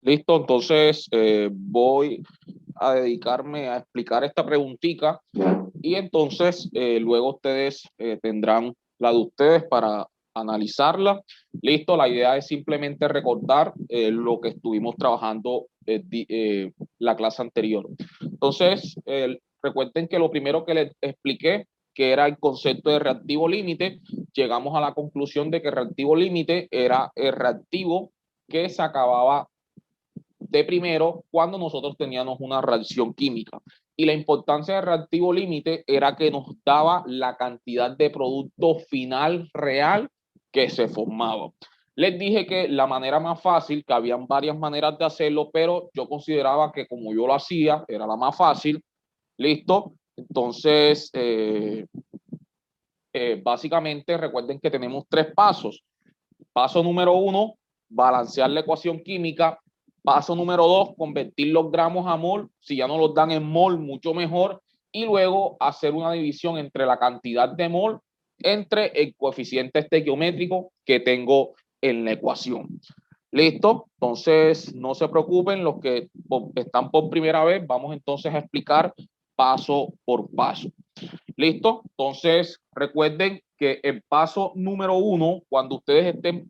Listo, entonces voy a dedicarme a explicar esta preguntita y entonces luego ustedes tendrán la de ustedes para analizarla. Listo, la idea es simplemente recordar lo que estuvimos trabajando la clase anterior. Entonces, recuerden que lo primero que les expliqué, que era el concepto de reactivo límite, llegamos a la conclusión de que reactivo límite era el reactivo que se acababa de primero cuando nosotros teníamos una reacción química. Y la importancia del reactivo límite era que nos daba la cantidad de producto final real que se formaba. Les dije que la manera más fácil, que habían varias maneras de hacerlo, pero yo consideraba que como yo lo hacía, era la más fácil. ¿Listo? Entonces, básicamente recuerden que tenemos tres pasos. Paso número uno, balancear la ecuación química. Paso número dos, convertir los gramos a mol. Si ya no los dan en mol, mucho mejor. Y luego hacer una división entre la cantidad de mol entre el coeficiente estequiométrico que tengo en la ecuación. ¿Listo? Entonces, no se preocupen, los que están por primera vez, vamos entonces a explicar paso por paso. ¿Listo? Entonces, recuerden que el paso número uno, cuando ustedes estén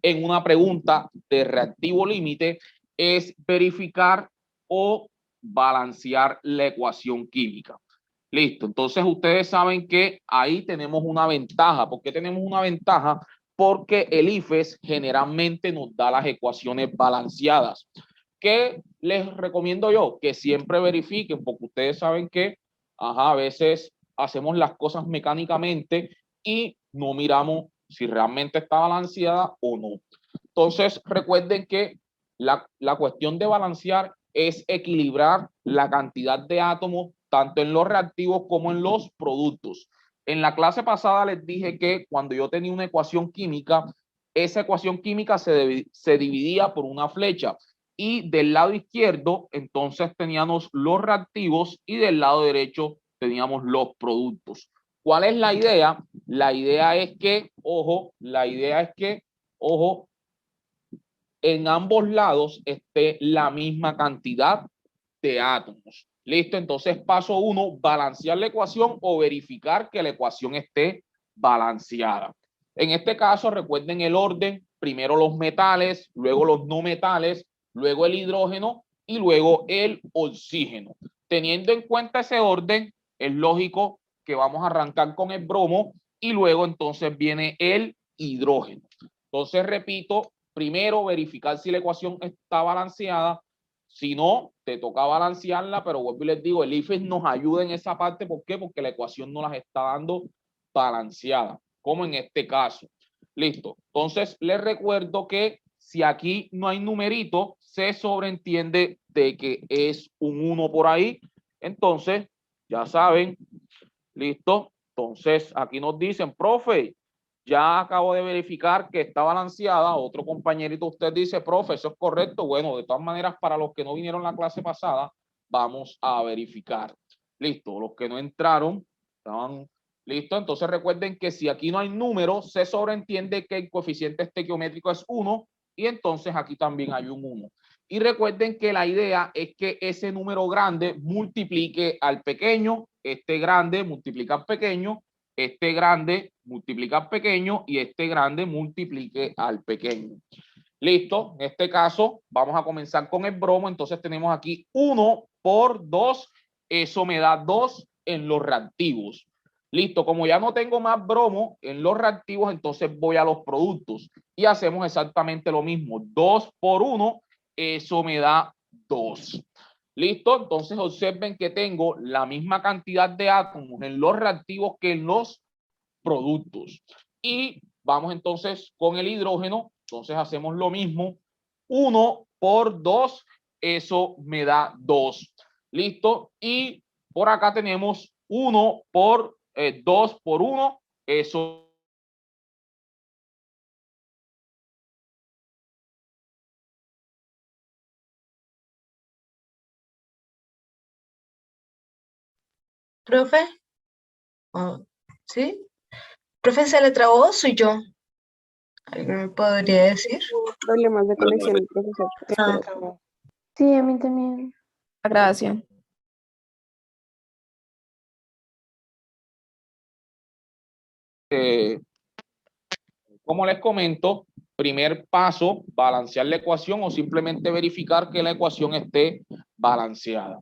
en una pregunta de reactivo límite, es verificar o balancear la ecuación química. Listo. Entonces, ustedes saben que ahí tenemos una ventaja. ¿Por qué tenemos una ventaja? Porque el IFES generalmente nos da las ecuaciones balanceadas. ¿Qué les recomiendo yo? Que siempre verifiquen, porque ustedes saben que a veces hacemos las cosas mecánicamente y no miramos si realmente está balanceada o no. Entonces, recuerden que la cuestión de balancear es equilibrar la cantidad de átomos tanto en los reactivos como en los productos. En la clase pasada les dije que cuando yo tenía una ecuación química, esa ecuación química se dividía por una flecha y del lado izquierdo entonces teníamos los reactivos y del lado derecho teníamos los productos. ¿Cuál es la idea? La idea es que, ojo, en ambos lados esté la misma cantidad de átomos. Listo, entonces paso uno, balancear la ecuación o verificar que la ecuación esté balanceada. En este caso, recuerden el orden, primero los metales, luego los no metales, luego el hidrógeno y luego el oxígeno. Teniendo en cuenta ese orden, es lógico que vamos a arrancar con el bromo y luego entonces viene el hidrógeno. Entonces, repito, primero verificar si la ecuación está balanceada. Si no, te toca balancearla, pero vuelvo y les digo, el IFES nos ayuda en esa parte. ¿Por qué? Porque la ecuación no las está dando balanceada, como en este caso. Listo. Entonces, les recuerdo que si aquí no hay numerito, se sobreentiende de que es un 1 por ahí. Entonces, ya saben, listo. Entonces, aquí nos dicen, profe, ya acabo de verificar que está balanceada. Otro compañerito, usted dice, profe, eso es correcto. Bueno, de todas maneras, para los que no vinieron la clase pasada, vamos a verificar. Listo, los que no entraron, estaban listo. Entonces recuerden que si aquí no hay número, se sobreentiende que el coeficiente estequiométrico es 1 y entonces aquí también hay un 1. Y recuerden que la idea es que ese número grande multiplique al pequeño, este grande multiplica al pequeño, este grande multiplica al pequeño y este grande multiplique al pequeño. Listo, en este caso vamos a comenzar con el bromo. Entonces tenemos aquí 1 por 2, eso me da 2 en los reactivos. Listo, como ya no tengo más bromo en los reactivos, entonces voy a los productos y hacemos exactamente lo mismo. 2 por 1, eso me da 2. Listo, entonces observen que tengo la misma cantidad de átomos en los reactivos que en los productos. Y vamos entonces con el hidrógeno. Entonces hacemos lo mismo. 1 por 2, eso me da 2. Listo. Y por acá tenemos 1 por 2 por 1, eso. Profe, oh, ¿sí? Profe, ¿se le trabó? Soy yo. ¿Me podría decir? Problemas de conexión, el profesor. Ah, Sí, a mí también. Gracias. Como les comento, primer paso, balancear la ecuación o simplemente verificar que la ecuación esté balanceada.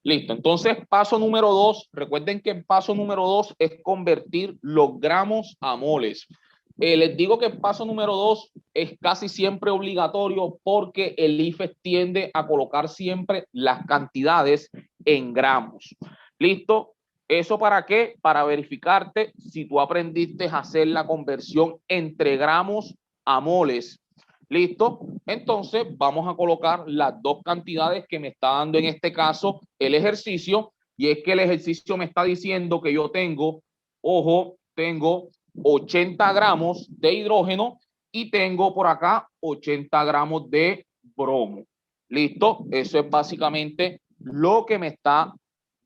Listo, entonces paso número 2, recuerden que el paso número 2 es convertir los gramos a moles. Les digo que el paso número 2 es casi siempre obligatorio porque el IFES tiende a colocar siempre las cantidades en gramos. ¿Listo? ¿Eso para qué? Para verificarte si tú aprendiste a hacer la conversión entre gramos a moles. ¿Listo? Entonces vamos a colocar las dos cantidades que me está dando en este caso el ejercicio, y es que el ejercicio me está diciendo que yo tengo, ojo, tengo 80 gramos de hidrógeno y tengo por acá 80 gramos de bromo. ¿Listo? Eso es básicamente lo que me está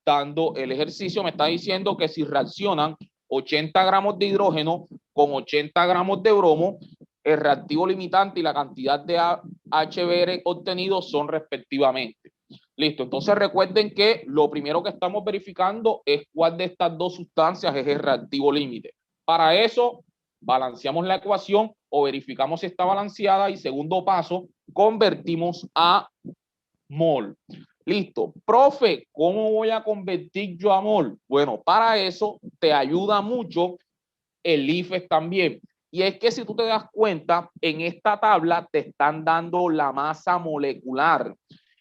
dando el ejercicio. Me está diciendo que si reaccionan 80 gramos de hidrógeno con 80 gramos de bromo, el reactivo limitante y la cantidad de HBr obtenido son respectivamente. Listo, entonces recuerden que lo primero que estamos verificando es cuál de estas dos sustancias es el reactivo límite. Para eso, balanceamos la ecuación o verificamos si está balanceada y segundo paso, convertimos a mol. Listo. Profe, ¿cómo voy a convertir yo a mol? Bueno, para eso te ayuda mucho el IFES también. Y es que si tú te das cuenta, en esta tabla te están dando la masa molecular.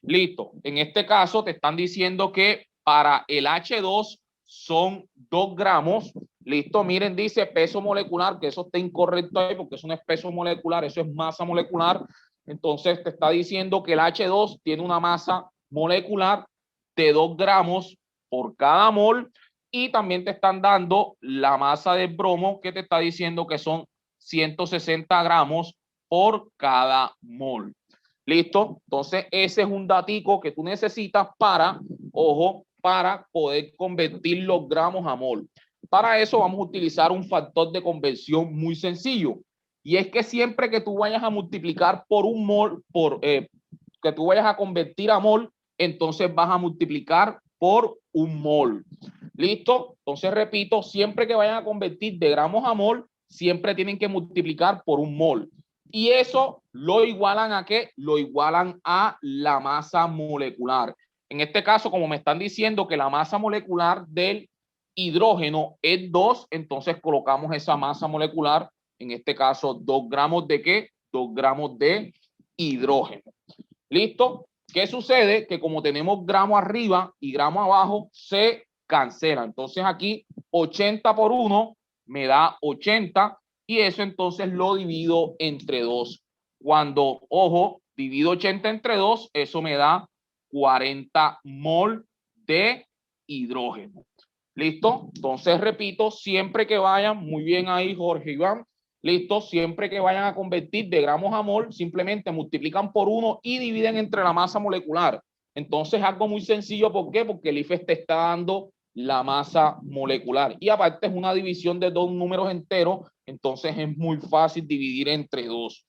Listo. En este caso te están diciendo que para el H2 son 2 gramos. Listo. Miren, dice peso molecular, que eso está incorrecto ahí porque eso no es peso molecular, eso es masa molecular. Entonces te está diciendo que el H2 tiene una masa molecular de 2 gramos por cada mol. Y también te están dando la masa de bromo, que te está diciendo que son 160 gramos por cada mol. ¿Listo? Entonces, ese es un datico que tú necesitas para, ojo, para poder convertir los gramos a mol. Para eso vamos a utilizar un factor de conversión muy sencillo. Y es que siempre que tú vayas a multiplicar por un mol, que tú vayas a convertir a mol, entonces vas a multiplicar por un mol. ¿Listo? Entonces, repito, siempre que vayan a convertir de gramos a mol, siempre tienen que multiplicar por un mol. Y eso lo igualan ¿a qué? Lo igualan a la masa molecular. En este caso, como me están diciendo que la masa molecular del hidrógeno es 2, entonces colocamos esa masa molecular, en este caso 2 gramos de ¿qué? 2 gramos de hidrógeno. ¿Listo? ¿Qué sucede? Que como tenemos gramo arriba y gramo abajo, se cancela. Entonces aquí 80 por 1 me da 80 y eso entonces lo divido entre 2. Cuando, ojo, divido 80 entre 2, eso me da 40 mol de hidrógeno. ¿Listo? Entonces repito, siempre que vayan, muy bien ahí Jorge Iván, listo, siempre que vayan a convertir de gramos a mol, simplemente multiplican por 1 y dividen entre la masa molecular. Entonces algo muy sencillo, ¿por qué? Porque el IFES te está dando la masa molecular y aparte es una división de dos números enteros, entonces es muy fácil dividir entre 2.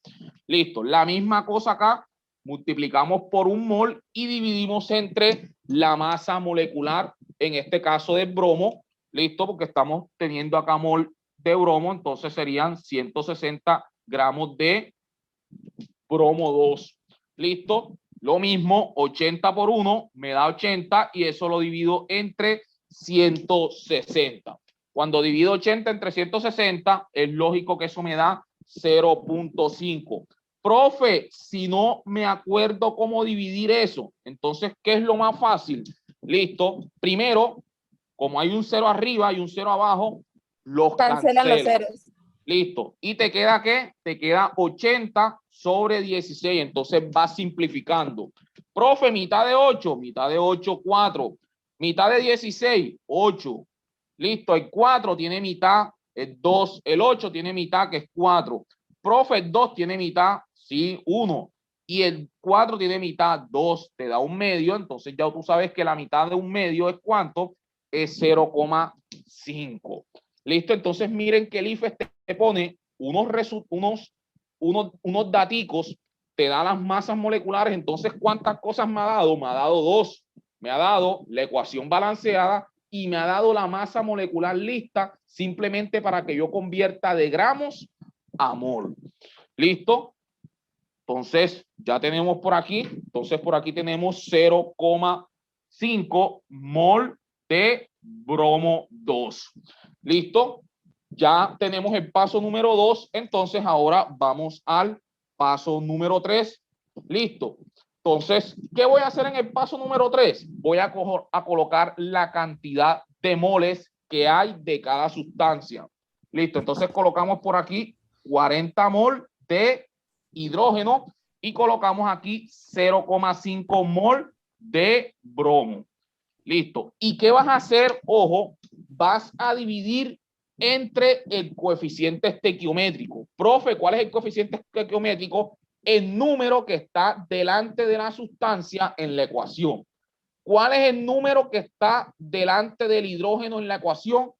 Listo, la misma cosa acá, multiplicamos por un mol y dividimos entre la masa molecular, en este caso de bromo, listo, porque estamos teniendo acá mol de bromo, entonces serían 160 gramos de bromo 2. ¿Listo? Lo mismo, 80 por 1 me da 80 y eso lo divido entre 160. Cuando divido 80 entre 160, es lógico que eso me da 0.5. Profe, si no me acuerdo cómo dividir eso, entonces, ¿qué es lo más fácil? Listo. Primero, como hay un 0 arriba y un 0 abajo, los Cancelan los cancelo. ceros. Listo. ¿Y te queda qué? Te queda 80 sobre 16. Entonces vas simplificando. Profe, mitad de 8, 4. Mitad de 16, 8. Listo, el 4 tiene mitad, el 2, el 8 tiene mitad, que es 4. Profe, el 2 tiene mitad, sí, 1. Y el 4 tiene mitad, 2, te da un medio. Entonces ya tú sabes que la mitad de un medio es ¿cuánto? Es 0,5. Listo, entonces miren que el IFES te pone unos unos daticos, te da las masas moleculares. Entonces, ¿cuántas cosas me ha dado? Me ha dado dos. Me ha dado la ecuación balanceada y me ha dado la masa molecular lista, simplemente para que yo convierta de gramos a mol. ¿Listo? Entonces, ya tenemos por aquí. Entonces, por aquí tenemos 0,5 mol de bromo 2. ¿Listo? Ya tenemos el paso número 2. Entonces, ahora vamos al paso número 3. Listo. Entonces, ¿qué voy a hacer en el paso número 3? Voy a colocar la cantidad de moles que hay de cada sustancia. Listo. Entonces, colocamos por aquí 40 mol de hidrógeno y colocamos aquí 0,5 mol de bromo. Listo. ¿Y qué vas a hacer? Ojo, vas a dividir entre el coeficiente estequiométrico. Profe, ¿cuál es el coeficiente estequiométrico? El número que está delante de la sustancia en la ecuación. ¿Cuál es el número que está delante del hidrógeno en la ecuación?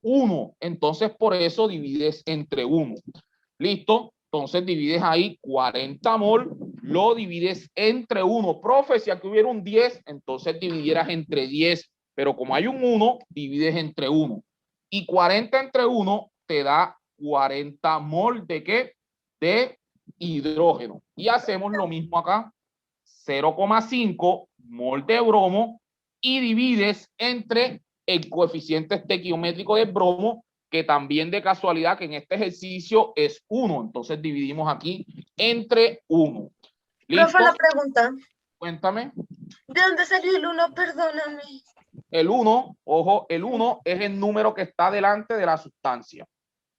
1. Entonces, por eso divides entre 1. ¿Listo? Entonces divides ahí 40 mol, lo divides entre 1. Profe, si aquí hubiera un 10, entonces dividieras entre 10, pero como hay un 1, divides entre 1. Y 40 entre 1 te da 40 mol de ¿qué? De hidrógeno. Y hacemos lo mismo acá, 0,5 mol de bromo y divides entre el coeficiente estequiométrico del bromo, que también de casualidad que en este ejercicio es 1. Entonces dividimos aquí entre 1. ¿Listo? Profe, la pregunta. Cuéntame. ¿De dónde salió el 1? Perdóname. El 1, ojo, el 1 es el número que está delante de la sustancia.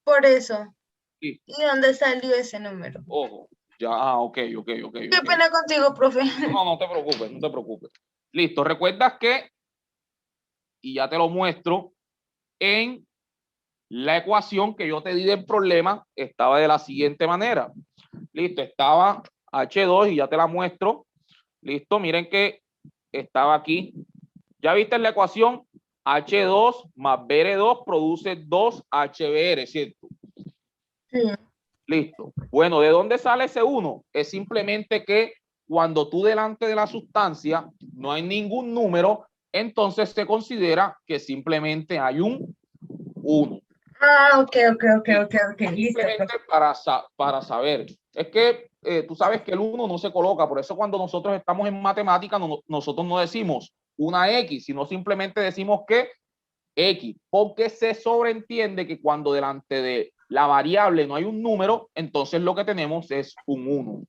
Por eso. Sí. ¿Y dónde salió ese número? Ojo, ya, ok. Qué pena contigo, profe. No te preocupes, no te preocupes. Listo, recuerdas que, y ya te lo muestro, en la ecuación que yo te di del problema estaba de la siguiente manera. Listo, estaba H2 y ya te la muestro. Listo, miren que estaba aquí. ¿Ya viste la ecuación? H2 más Br2 produce 2HBr, ¿cierto? Sí. Listo. Bueno, ¿de dónde sale ese 1? Es simplemente que cuando tú delante de la sustancia no hay ningún número, entonces se considera que simplemente hay un 1. Ah, ok. Listo. Simplemente para saber. Es que tú sabes que el 1 no se coloca, por eso cuando nosotros estamos en matemática, nosotros no decimos una X, sino simplemente decimos que X, porque se sobreentiende que cuando delante de la variable no hay un número, entonces lo que tenemos es un 1.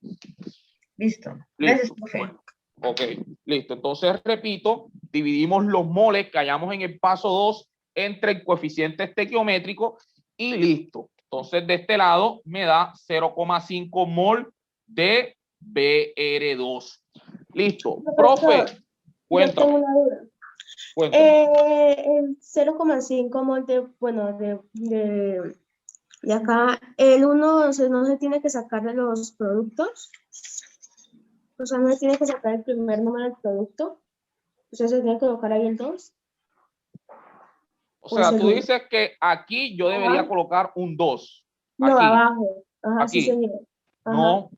Listo. Gracias, profe. Bueno, ok, listo. Entonces, repito, dividimos los moles que hallamos en el paso 2 entre el coeficiente estequiométrico y listo. Entonces, de este lado me da 0,5 mol de Br2. Listo. Profe, Yo tengo cuéntame. una duda. El 0,5 mol de, bueno, de acá, el 1 no se tiene que sacar de los productos. O sea, no se tiene que sacar el primer número del producto. O sea, se tiene que colocar ahí el 2. O sea, tú dices que aquí yo debería colocar un 2. No, aquí. abajo. Ajá, Aquí. sí, señor. Ajá. No,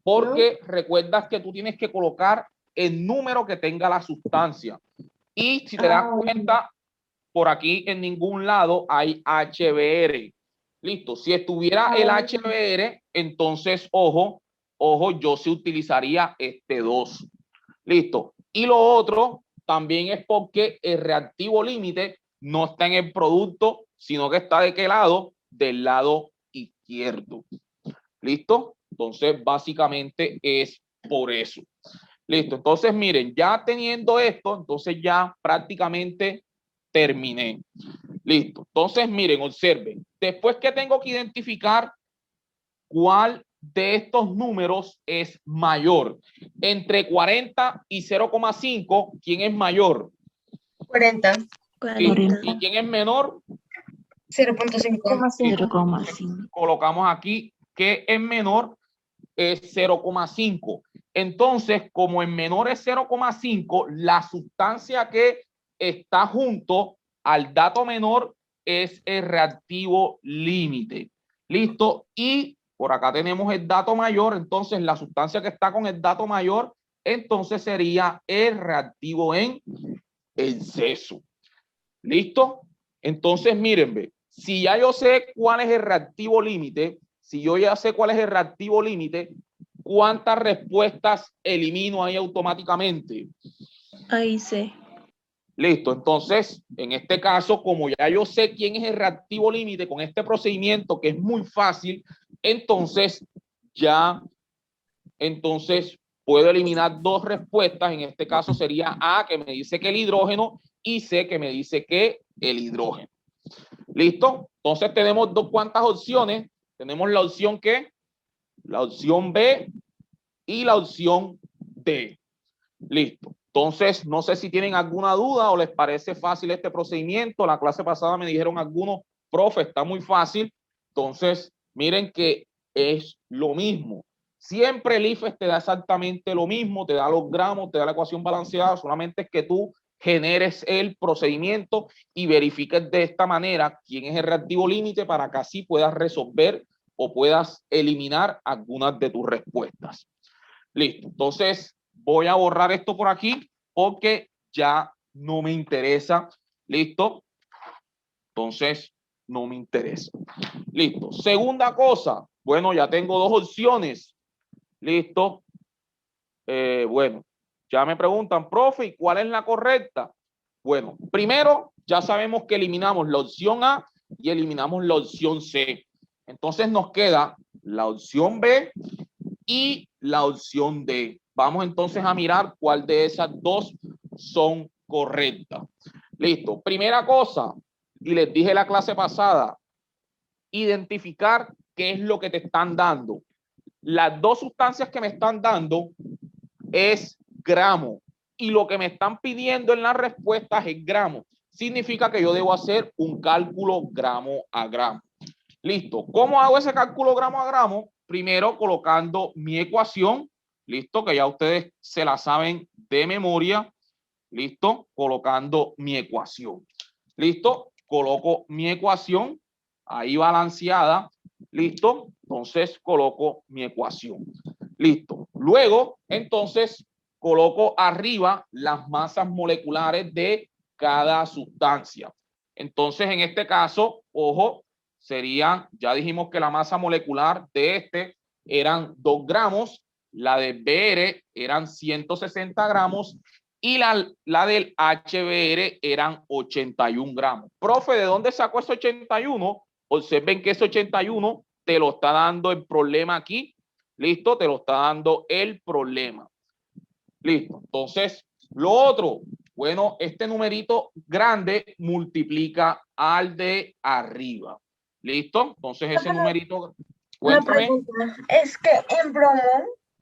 porque recuerdas que tú tienes que colocar el número que tenga la sustancia. Y si te das cuenta, por aquí en ningún lado hay HBr. Listo. Si estuviera el HBr, entonces, ojo, yo sí utilizaría este 2. Listo. Y lo otro también es porque el reactivo límite no está en el producto, sino que está de qué lado? Del lado izquierdo. ¿Listo? Entonces, básicamente es por eso. Listo. Entonces, miren, ya teniendo esto, entonces ya prácticamente terminé. Listo. Entonces, miren, observen. Después que tengo que identificar cuál de estos números es mayor. Entre 40 y 0,5, ¿quién es mayor? 40. ¿Y quién es menor? 0,5. 0,5. Colocamos aquí que es menor es 0,5. Entonces, como en menor es 0,5, la sustancia que está junto al dato menor es el reactivo límite. ¿Listo? Y Por acá tenemos el dato mayor, entonces la sustancia que está con el dato mayor, entonces sería el reactivo en exceso. ¿Listo? Entonces, miren, ve, si ya yo sé cuál es el reactivo límite, si yo ya sé cuál es el reactivo límite, ¿cuántas respuestas elimino ahí automáticamente? Ahí sí. Listo, entonces, en este caso, como ya yo sé quién es el reactivo límite con este procedimiento, que es muy fácil, entonces puedo eliminar dos respuestas. En este caso sería A, que me dice que el hidrógeno, y C, que me dice que el hidrógeno. ¿Listo? Entonces tenemos cuántas opciones. Tenemos la opción ¿qué? La opción B y la opción D. Listo. Entonces, no sé si tienen alguna duda o les parece fácil este procedimiento. La clase pasada me dijeron algunos, profe, está muy fácil. Entonces, miren que es lo mismo. Siempre el IFES te da exactamente lo mismo, te da los gramos, te da la ecuación balanceada, solamente es que tú generes el procedimiento y verifiques de esta manera quién es el reactivo límite para que así puedas resolver o puedas eliminar algunas de tus respuestas. Listo. Entonces, voy a borrar esto por aquí porque ya no me interesa. Listo. Entonces, no me interesa. Listo. Segunda cosa. Bueno, ya tengo dos opciones. Listo. Bueno, ya me preguntan, profe, ¿y cuál es la correcta? Bueno, primero ya sabemos que eliminamos la opción A y eliminamos la opción C. Entonces nos queda la opción B y la opción D. Vamos entonces a mirar cuál de esas dos son correctas. Listo. Primera cosa, y les dije la clase pasada, identificar qué es lo que te están dando. Las dos sustancias que me están dando es gramo y lo que me están pidiendo en las respuestas es gramo. Significa que yo debo hacer un cálculo gramo a gramo. Listo. ¿Cómo hago ese cálculo gramo a gramo? Primero colocando mi ecuación, listo, que ya ustedes se la saben de memoria, listo, colocando mi ecuación, listo, coloco mi ecuación ahí balanceada, listo, entonces coloco mi ecuación, listo. Luego, entonces, coloco arriba las masas moleculares de cada sustancia. Entonces, en este caso, ojo, serían, ya dijimos que la masa molecular de este eran 2 gramos, la de BR eran 160 gramos y la del HBr eran 81 gramos. Profe, ¿de dónde sacó ese 81? Observen que ese 81 te lo está dando el problema aquí. Listo, te lo está dando el problema. Listo. Entonces, lo otro, bueno, este numerito grande multiplica al de arriba. ¿Listo? Entonces ese numerito, Una cuéntame. pregunta, es que en bromo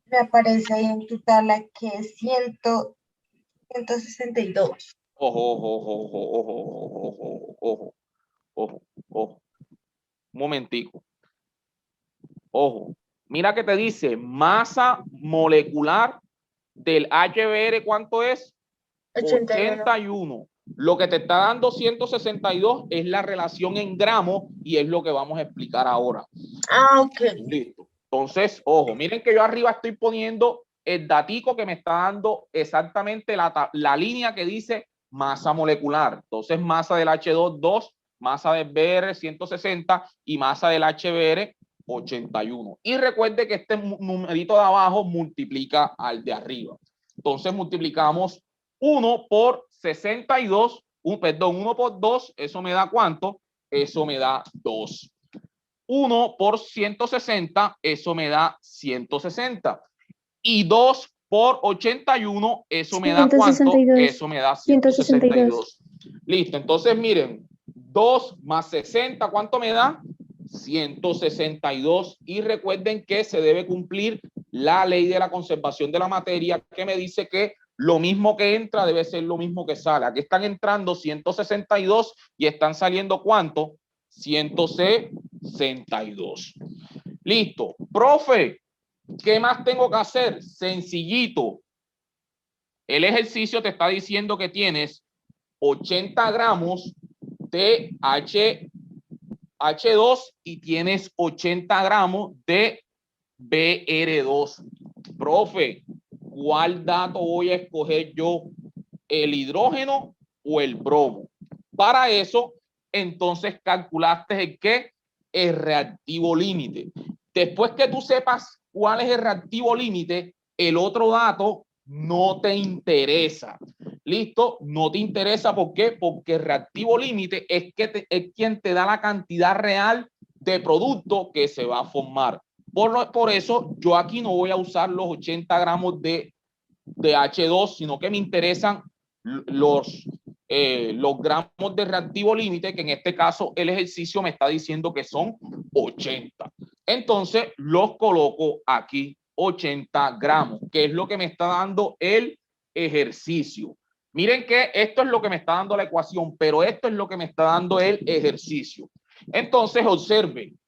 me aparece ahí en tu tabla que es 162. Ojo, ojo, ojo, ojo, ojo, ojo, ojo, ojo. Un momentico. Ojo. Mira que te dice masa molecular del HBr, ¿cuánto es? 81. Lo que te está dando 162 es la relación en gramos y es lo que vamos a explicar ahora. Ah, ok. Listo. Entonces, ojo, miren que yo arriba estoy poniendo el datico que me está dando exactamente la línea que dice masa molecular. Entonces, masa del H2, 2, masa del BR, 160 y masa del HBr, 81. Y recuerde que este numerito de abajo multiplica al de arriba. Entonces, multiplicamos 1 por 62, perdón, 1 por 2, eso me da ¿cuánto? Eso me da 2. 1 por 160, eso me da 160. Y 2 por 81, eso me da ¿cuánto? Eso me da 162. Listo, entonces miren, 2 más 60, ¿cuánto me da? 162. Y recuerden que se debe cumplir la ley de la conservación de la materia, que me dice que lo mismo que entra debe ser lo mismo que sale. Aquí están entrando 162 y están saliendo ¿cuánto? 162. Listo. Profe, ¿qué más tengo que hacer? Sencillito. El ejercicio te está diciendo que tienes 80 gramos de HBr H2 y tienes 80 gramos de BR2. Profe, ¿cuál dato voy a escoger yo? ¿El hidrógeno o el bromo? Para eso, entonces calculaste el ¿qué? El reactivo límite. Después que tú sepas cuál es el reactivo límite, el otro dato no te interesa. ¿Listo? No te interesa, ¿por qué? Porque el reactivo límite es quien te da la cantidad real de producto que se va a formar. Por eso yo aquí no voy a usar los 80 gramos de H2, sino que me interesan los gramos de reactivo límite, que en este caso el ejercicio me está diciendo que son 80. Entonces los coloco aquí, 80 gramos, que es lo que me está dando el ejercicio. Miren que esto es lo que me está dando la ecuación, pero esto es lo que me está dando el ejercicio. Entonces observen,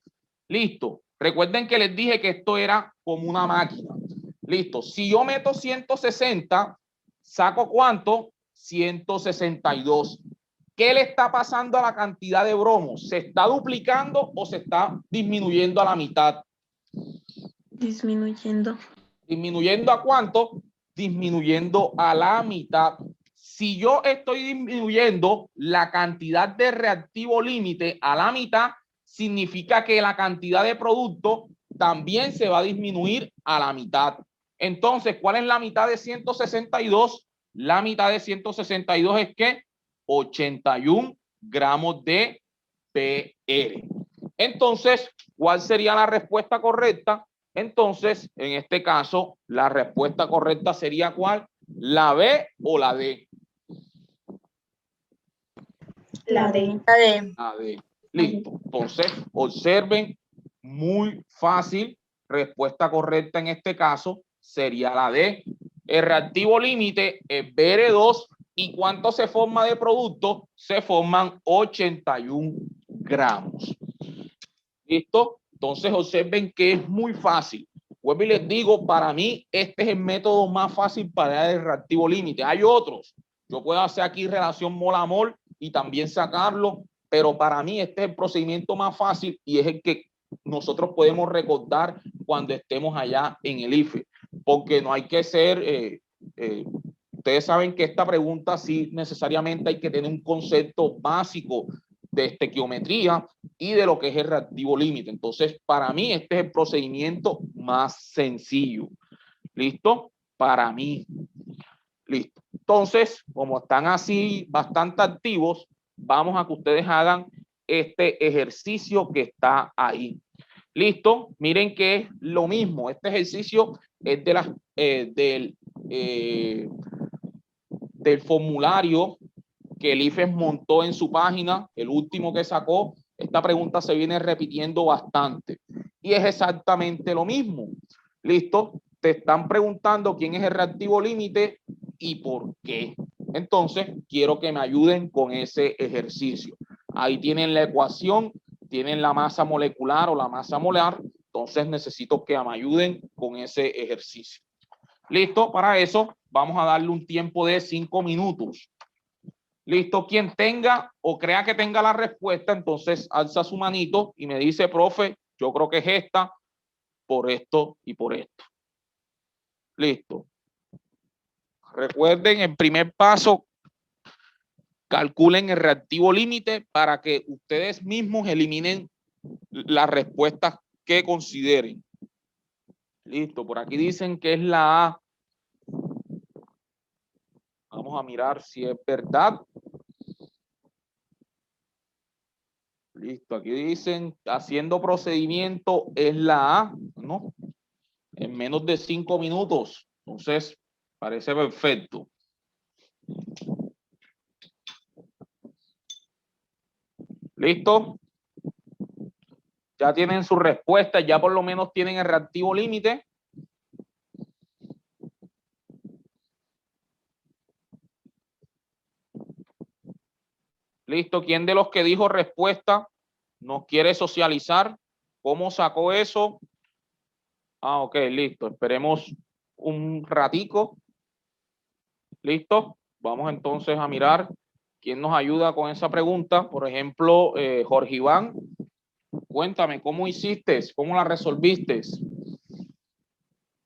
listo. Recuerden que les dije que esto era como una máquina. Listo. Si yo meto 160, ¿saco cuánto? 162. ¿Qué le está pasando a la cantidad de bromos? ¿Se está duplicando o se está disminuyendo a la mitad? Disminuyendo. ¿Disminuyendo a cuánto? Disminuyendo a la mitad. Si yo estoy disminuyendo la cantidad de reactivo límite a la mitad, significa que la cantidad de producto también se va a disminuir a la mitad. Entonces, ¿cuál es la mitad de 162? La mitad de 162 es que 81 gramos de PR. Entonces, ¿cuál sería la respuesta correcta? Entonces, en este caso, la respuesta correcta sería ¿cuál? ¿La B o la D? La D. La D. La D. Listo. Entonces, observen, muy fácil. Respuesta correcta en este caso sería la D. El reactivo límite es BR2. ¿Y cuánto se forma de producto? Se forman 81 gramos. ¿Listo? Entonces observen que es muy fácil. Vuelvo y les digo, para mí este es el método más fácil para el reactivo límite. Hay otros. Yo puedo hacer aquí relación mol a mol y también sacarlo, pero para mí este es el procedimiento más fácil y es el que nosotros podemos recordar cuando estemos allá en el IFE, porque no hay que ser... ustedes saben que esta pregunta sí necesariamente hay que tener un concepto básico de estequiometría y de lo que es el reactivo límite. Entonces, para mí, este es el procedimiento más sencillo. ¿Listo? Para mí. Listo. Entonces, como están así bastante activos, vamos a que ustedes hagan este ejercicio que está ahí. ¿Listo? Miren que es lo mismo. Este ejercicio es de del formulario que el IFES montó en su página, el último que sacó. Esta pregunta se viene repitiendo bastante y es exactamente lo mismo. ¿Listo? Te están preguntando quién es el reactivo límite y por qué. Entonces, quiero que me ayuden con ese ejercicio. Ahí tienen la ecuación, tienen la masa molecular o la masa molar. Entonces, necesito que me ayuden con ese ejercicio. ¿Listo? Para eso, vamos a darle un tiempo de 5 minutos. Listo, quien tenga o crea que tenga la respuesta, entonces alza su manito y me dice, profe, yo creo que es esta, por esto y por esto. Listo. Recuerden, el primer paso, calculen el reactivo límite para que ustedes mismos eliminen las respuestas que consideren. Listo, por aquí dicen que es la A. Vamos a mirar si es verdad. Listo, aquí dicen, haciendo procedimiento es la A, ¿no? En menos de 5 minutos. Entonces, parece perfecto. ¿Listo? Ya tienen su respuesta, ya por lo menos tienen el reactivo límite. Listo, ¿quién de los que dijo respuesta nos quiere socializar? ¿Cómo sacó eso? Ah, ok, listo. Esperemos un ratico. ¿Listo? Vamos entonces a mirar quién nos ayuda con esa pregunta. Por ejemplo, Jorge Iván. cuéntame, ¿cómo hiciste? ¿Cómo la resolviste?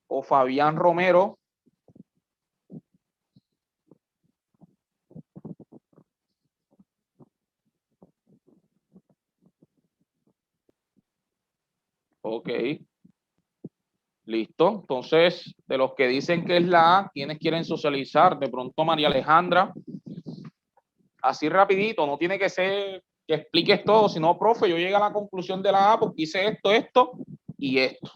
O Fabián Romero. Ok. Listo. Entonces, de los que dicen que es la A, ¿quiénes quieren socializar? De pronto María Alejandra. Así rapidito, no tiene que ser que expliques todo, sino, profe, yo llegué a la conclusión de la A porque hice esto, esto y esto.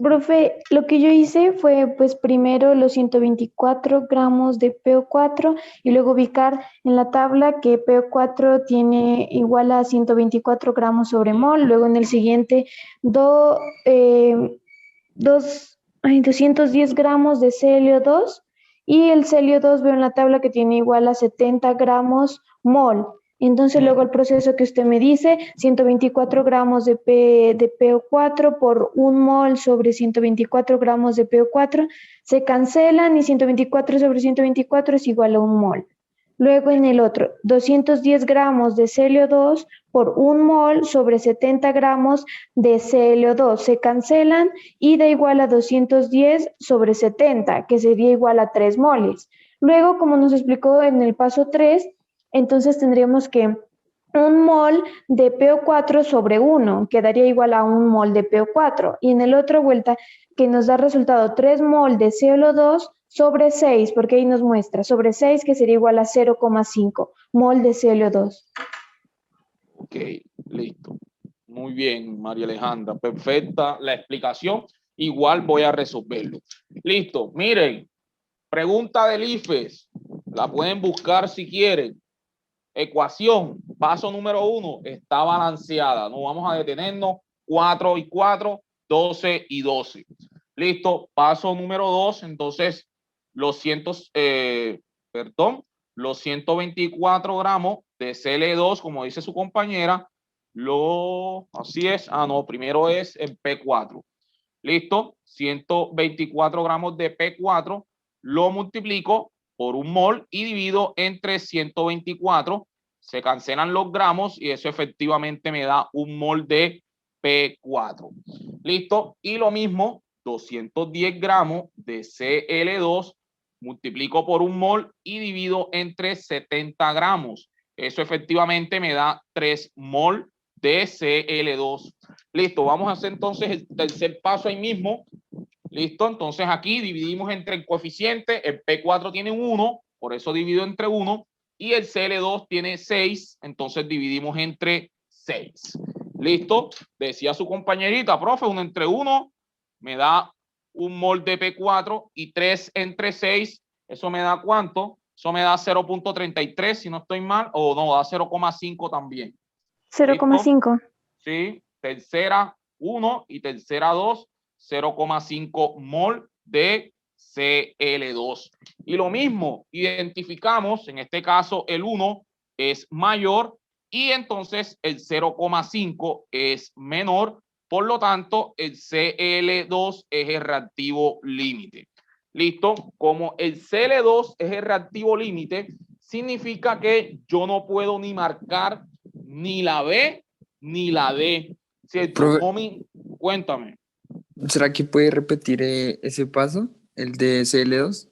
Profe, lo que yo hice fue pues primero los 124 gramos de PO4 y luego ubicar en la tabla que PO4 tiene igual a 124 gramos sobre mol, luego en el siguiente 210 gramos de ClO2 y el ClO2 veo en la tabla que tiene igual a 70 gramos mol. Entonces luego el proceso que usted me dice, 124 gramos de PO4 por 1 mol sobre 124 gramos de PO4, se cancelan y 124 sobre 124 es igual a 1 mol. Luego en el otro, 210 gramos de ClO2 por 1 mol sobre 70 gramos de ClO2 se cancelan y da igual a 210 sobre 70, que sería igual a 3 moles. Luego, como nos explicó en el paso 3, entonces tendríamos que 1 mol de PO4 sobre 1 quedaría igual a 1 mol de PO4. Y en el otro vuelta, que nos da resultado 3 mol de ClO2 sobre 6, porque ahí nos muestra sobre 6 que sería igual a 0,5 mol de ClO2. Ok, listo. Muy bien, María Alejandra. Perfecta la explicación. Igual voy a resolverlo. Listo. Miren, pregunta del IFES. La pueden buscar si quieren. Ecuación, paso número 1, está balanceada. No vamos a detenernos. 4 y 4, 12 y 12. Listo. Paso número 2, entonces los 124 gramos de Cl2, como dice su compañera, así es. No, primero es el P4. Listo. 124 gramos de P4 lo multiplico por 1 mol y divido entre 124. Se cancelan los gramos y eso efectivamente me da 1 mol de P4. Listo. Y lo mismo, 210 gramos de Cl2 multiplico por 1 mol y divido entre 70 gramos. Eso efectivamente me da 3 mol de Cl2. Listo, vamos a hacer entonces el tercer paso ahí mismo. Listo, entonces aquí dividimos entre el coeficiente, el P4 tiene 1, por eso divido entre 1, y el Cl2 tiene 6, entonces dividimos entre 6. Listo, decía su compañerita, profe, 1 entre 1 me da 1 mol de P4 y 3 entre 6, eso me da ¿cuánto? Eso me da 0.33 si no estoy mal, o no, da 0,5 también. 0,5. Sí, tercera 1 y tercera 2, 0,5 mol de Cl2. Y lo mismo, identificamos, en este caso el 1 es mayor y entonces el 0,5 es menor. Por lo tanto, el Cl2 es el reactivo límite. Listo, como el Cl2 es el reactivo límite, significa que yo no puedo ni marcar ni la B ni la D. ¿Cierto? Cuéntame. ¿Será que puede repetir ese paso, el de Cl2?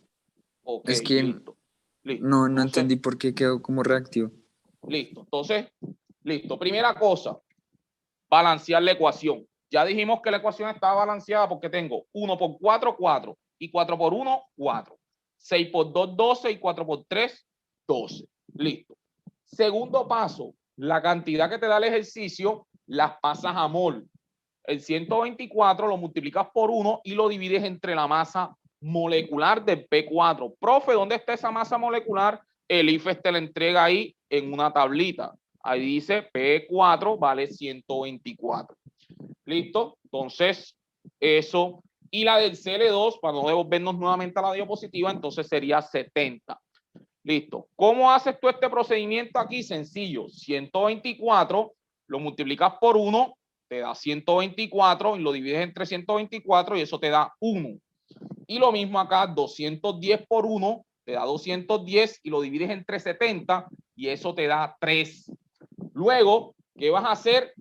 Ok, Es que listo. no Entonces, entendí por qué quedó como reactivo. Listo. Entonces, listo. Primera cosa, balancear la ecuación. Ya dijimos que la ecuación está balanceada porque tengo 1 por 4, 4. Y 4 por 1, 4. 6 por 2, 12. Y 4 por 3, 12. Listo. Segundo paso, la cantidad que te da el ejercicio las pasas a mol. El 124 lo multiplicas por 1 y lo divides entre la masa molecular del P4. Profe, ¿dónde está esa masa molecular? El IFES te la entrega ahí en una tablita. Ahí dice P4 vale 124. ¿Listo? Entonces, eso. Y la del Cl2, para no devolvernos nuevamente a la diapositiva, entonces sería 70. Listo. ¿Cómo haces tú este procedimiento aquí? Sencillo. 124 lo multiplicas por 1, te da 124 y lo divides entre 124 y eso te da 1. Y lo mismo acá, 210 por 1 te da 210 y lo divides entre 70 y eso te da 3. Luego, ¿qué vas a hacer?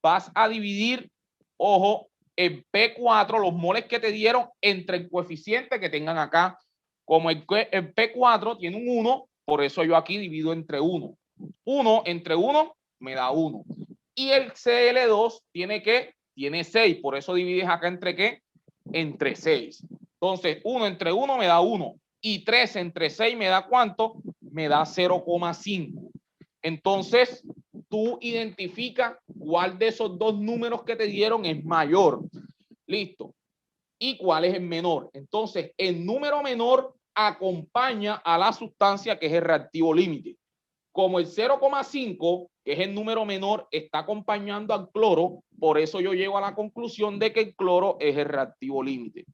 vas a dividir, ojo, en P4, los moles que te dieron entre el coeficiente que tengan acá. Como el P4 tiene un 1, por eso yo aquí divido entre 1. 1 entre 1 me da 1. Y el Cl2 tiene 6, por eso divides acá entre ¿qué? Entre 6. Entonces, 1 entre 1 me da 1. Y 3 entre 6 me da ¿cuánto? Me da 0,5. Entonces, tú identifica cuál de esos dos números que te dieron es mayor. Listo. ¿Y cuál es el menor? Entonces, el número menor acompaña a la sustancia que es el reactivo límite. Como el 0,5, que es el número menor, está acompañando al cloro, por eso yo llego a la conclusión de que el cloro es el reactivo límite.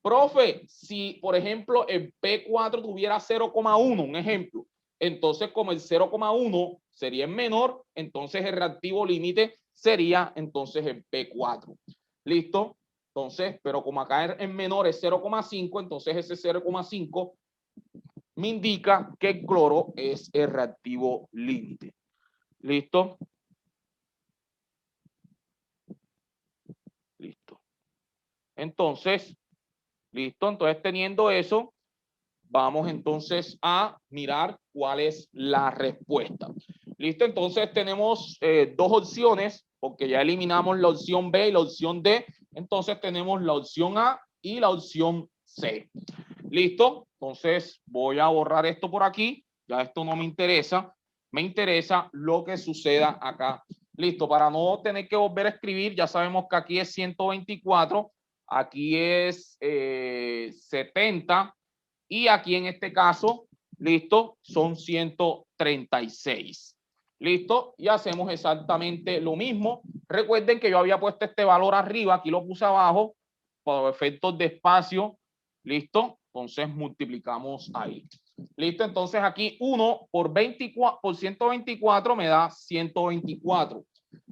Profe, si por ejemplo el P4 tuviera 0,1, un ejemplo, entonces como el 0,1 sería el menor, entonces el reactivo límite sería entonces el P4. ¿Listo? Entonces, pero como acá el menor es 0,5, entonces ese 0,5 me indica que el cloro es el reactivo límite. ¿Listo? Listo. Entonces, listo. Entonces, teniendo eso, vamos entonces a mirar cuál es la respuesta. Listo. Entonces, tenemos dos opciones, porque ya eliminamos la opción B y la opción D. Entonces, tenemos la opción A y la opción C. ¿Listo? Entonces voy a borrar esto por aquí. Ya esto no me interesa. Me interesa lo que suceda acá. Listo. Para no tener que volver a escribir, ya sabemos que aquí es 124. Aquí es 70. Y aquí en este caso, listo, son 136. ¿Listo? Y hacemos exactamente lo mismo. Recuerden que yo había puesto este valor arriba. Aquí lo puse abajo. Por efectos de espacio. ¿Listo? Entonces multiplicamos ahí. ¿Listo? Entonces aquí 1 por 124 me da 124.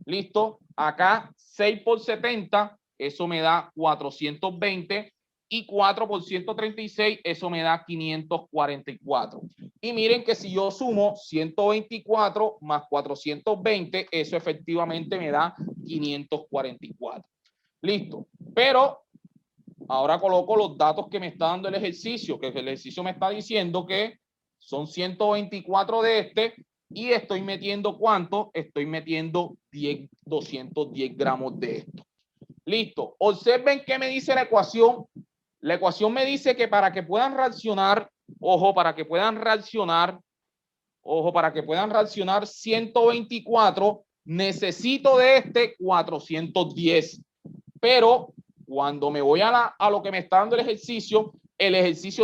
¿Listo? Acá 6 por 70, eso me da 420. Y 4 por 136, eso me da 544. Y miren que si yo sumo 124 más 420, eso efectivamente me da 544. Listo. Pero ahora coloco los datos que me está dando el ejercicio, que el ejercicio me está diciendo que son 124 de este y estoy metiendo ¿cuánto? Estoy metiendo 210 gramos de esto. Listo. Observen qué me dice la ecuación. La ecuación me dice que para que puedan reaccionar, ojo, para que puedan reaccionar 124, necesito de este 410. Pero cuando me voy a lo que me está dando el ejercicio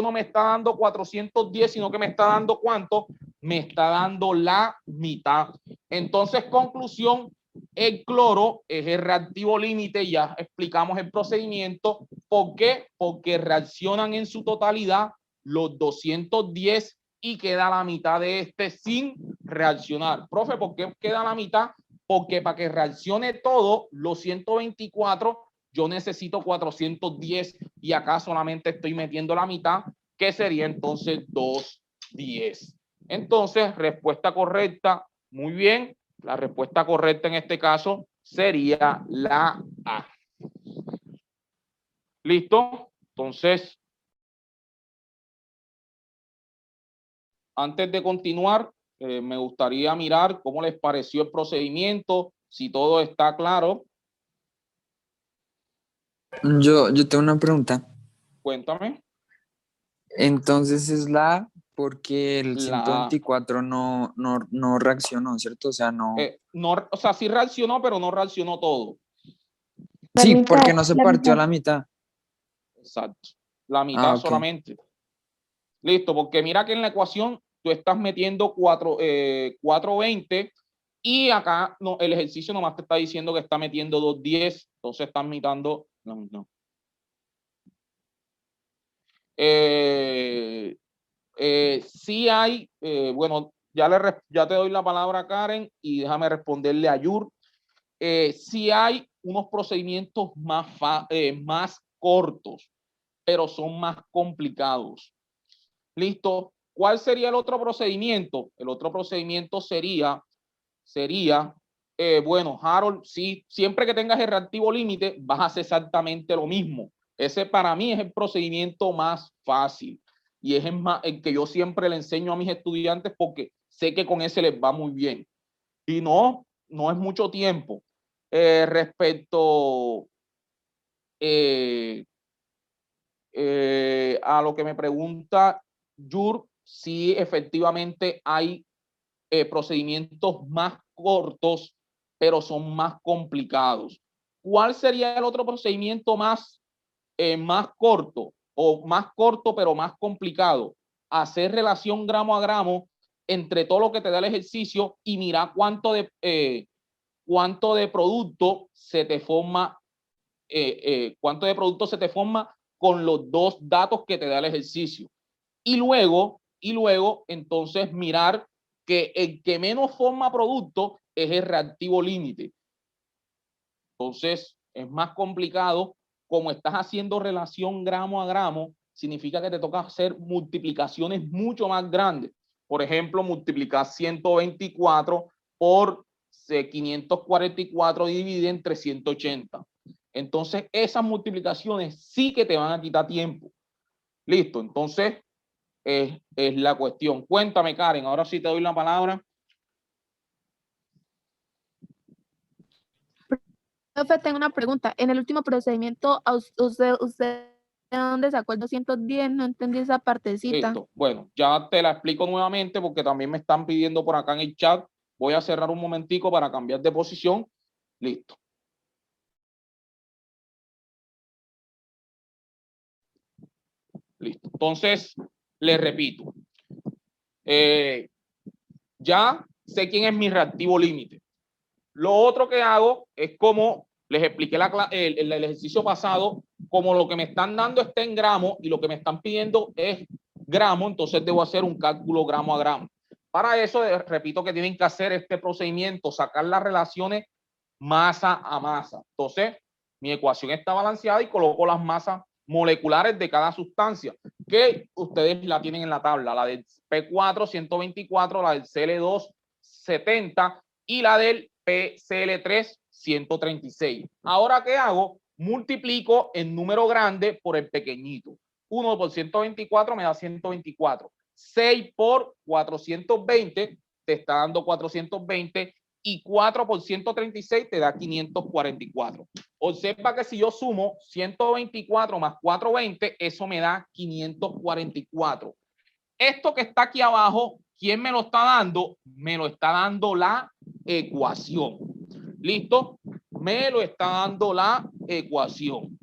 no me está dando 410, sino que me está dando ¿cuánto? Me está dando la mitad. Entonces, conclusión, el cloro es el reactivo límite. Ya explicamos el procedimiento. ¿Por qué? Porque reaccionan en su totalidad los 210 y queda la mitad de este sin reaccionar. Profe, ¿por qué queda la mitad? Porque para que reaccione todo, los 124, yo necesito 410 y acá solamente estoy metiendo la mitad, que sería entonces 210. Entonces, respuesta correcta, muy bien. La respuesta correcta en este caso sería la A. ¿Listo? Entonces, antes de continuar, me gustaría mirar cómo les pareció el procedimiento, si todo está claro. Yo tengo una pregunta. Cuéntame. Entonces es la A porque el La 124 no reaccionó, ¿cierto? O sea, no. no, o sea, sí reaccionó, pero no reaccionó todo. La Sí, mitad, porque no se la partió a mitad. la mitad. Exacto. La mitad Ok. solamente. Listo, porque mira que en la ecuación tú estás metiendo 420 y acá no, el ejercicio nomás te está diciendo que está metiendo 210, entonces estás mitando. No. Sí hay, bueno, ya te doy la palabra a Karen y déjame responderle a Yur. Sí hay unos procedimientos más cortos, pero son más complicados. Listo. ¿Cuál sería el otro procedimiento? El otro procedimiento sería Bueno, Harold, sí, siempre que tengas el reactivo límite, vas a hacer exactamente lo mismo. Ese para mí es el procedimiento más fácil y es el que yo siempre le enseño a mis estudiantes porque sé que con ese les va muy bien. Y no es mucho tiempo. Respecto a lo que me pregunta Yur, sí, efectivamente hay procedimientos más cortos, pero son más complicados. ¿Cuál sería el otro procedimiento más corto o más corto, pero más complicado? Hacer relación gramo a gramo entre todo lo que te da el ejercicio y mira cuánto de producto se te forma, cuánto de producto se te forma con los dos datos que te da el ejercicio. Y luego entonces mirar que el que menos forma producto es el reactivo límite. Entonces es más complicado. Como estás haciendo relación gramo a gramo, significa que te toca hacer multiplicaciones mucho más grandes. Por ejemplo, multiplicar 124 por 544 dividido entre 180. Entonces esas multiplicaciones sí que te van a quitar tiempo. Listo, entonces es la cuestión. Cuéntame, Karen, ahora sí te doy la palabra. Profe, tengo una pregunta. En el último procedimiento, ¿usted de dónde sacó el 210? No entendí esa partecita. Listo. Bueno, ya te la explico nuevamente porque también me están pidiendo por acá en el chat. Voy a cerrar un momentico para cambiar de posición. Listo. Listo. Entonces, les repito. Ya sé quién es mi reactivo límite. Lo otro que hago es como les expliqué el ejercicio pasado, como lo que me están dando está en gramos y lo que me están pidiendo es gramo, entonces debo hacer un cálculo gramo a gramo. Para eso, repito que tienen que hacer este procedimiento, sacar las relaciones masa a masa. Entonces, mi ecuación está balanceada y coloco las masas moleculares de cada sustancia, que ustedes la tienen en la tabla, la del P4, 124, la del Cl2, 70 y la del PCl3, 136. Ahora, ¿qué hago? Multiplico el número grande por el pequeñito. 1 por 124 me da 124. 6 por 420 te está dando 420 y 4 por 136 te da 544. Observa que si yo sumo 124 más 420, eso me da 544. Esto que está aquí abajo, ¿quién me lo está dando? Me lo está dando la ecuación. ¿Listo? Me lo está dando la ecuación.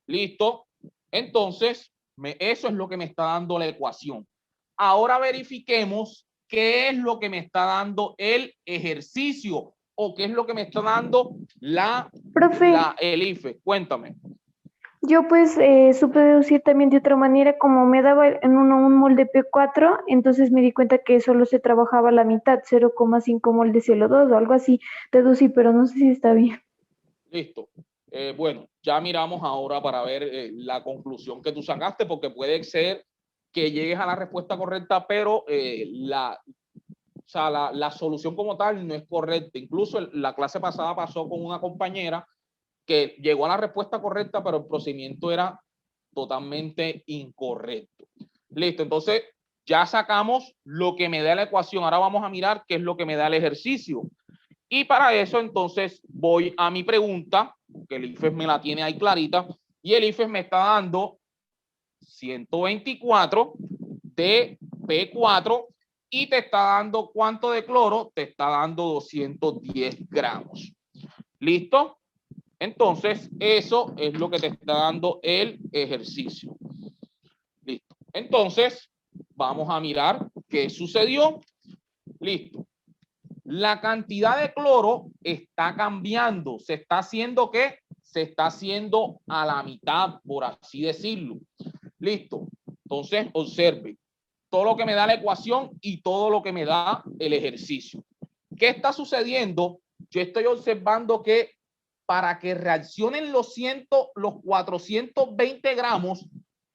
¿Listo? Entonces, eso es lo que me está dando la ecuación. Ahora verifiquemos qué es lo que me está dando el ejercicio o qué es lo que me está dando el IFE. Cuéntame. Yo pues supe deducir también de otra manera, como me daba en un mol de P4, entonces me di cuenta que solo se trabajaba la mitad, 0,5 mol de CO2 o algo así, deducí, pero no sé si está bien. Listo. Bueno, ya miramos ahora para ver la conclusión que tú sacaste, porque puede ser que llegues a la respuesta correcta, pero la solución como tal no es correcta. Incluso la clase pasada pasó con una compañera que llegó a la respuesta correcta, pero el procedimiento era totalmente incorrecto. Listo, entonces ya sacamos lo que me da la ecuación. Ahora vamos a mirar qué es lo que me da el ejercicio. Y para eso entonces voy a mi pregunta, que el IFES me la tiene ahí clarita, y el IFES me está dando 124 de P4 y te está dando ¿cuánto de cloro? Te está dando 210 gramos. ¿Listo? Entonces, eso es lo que te está dando el ejercicio. Listo. Entonces, vamos a mirar qué sucedió. Listo. La cantidad de cloro está cambiando. ¿Se está haciendo qué? Se está haciendo a la mitad, por así decirlo. Listo. Entonces, observe todo lo que me da la ecuación y todo lo que me da el ejercicio. ¿Qué está sucediendo? Yo estoy observando que para que reaccionen los 420 gramos,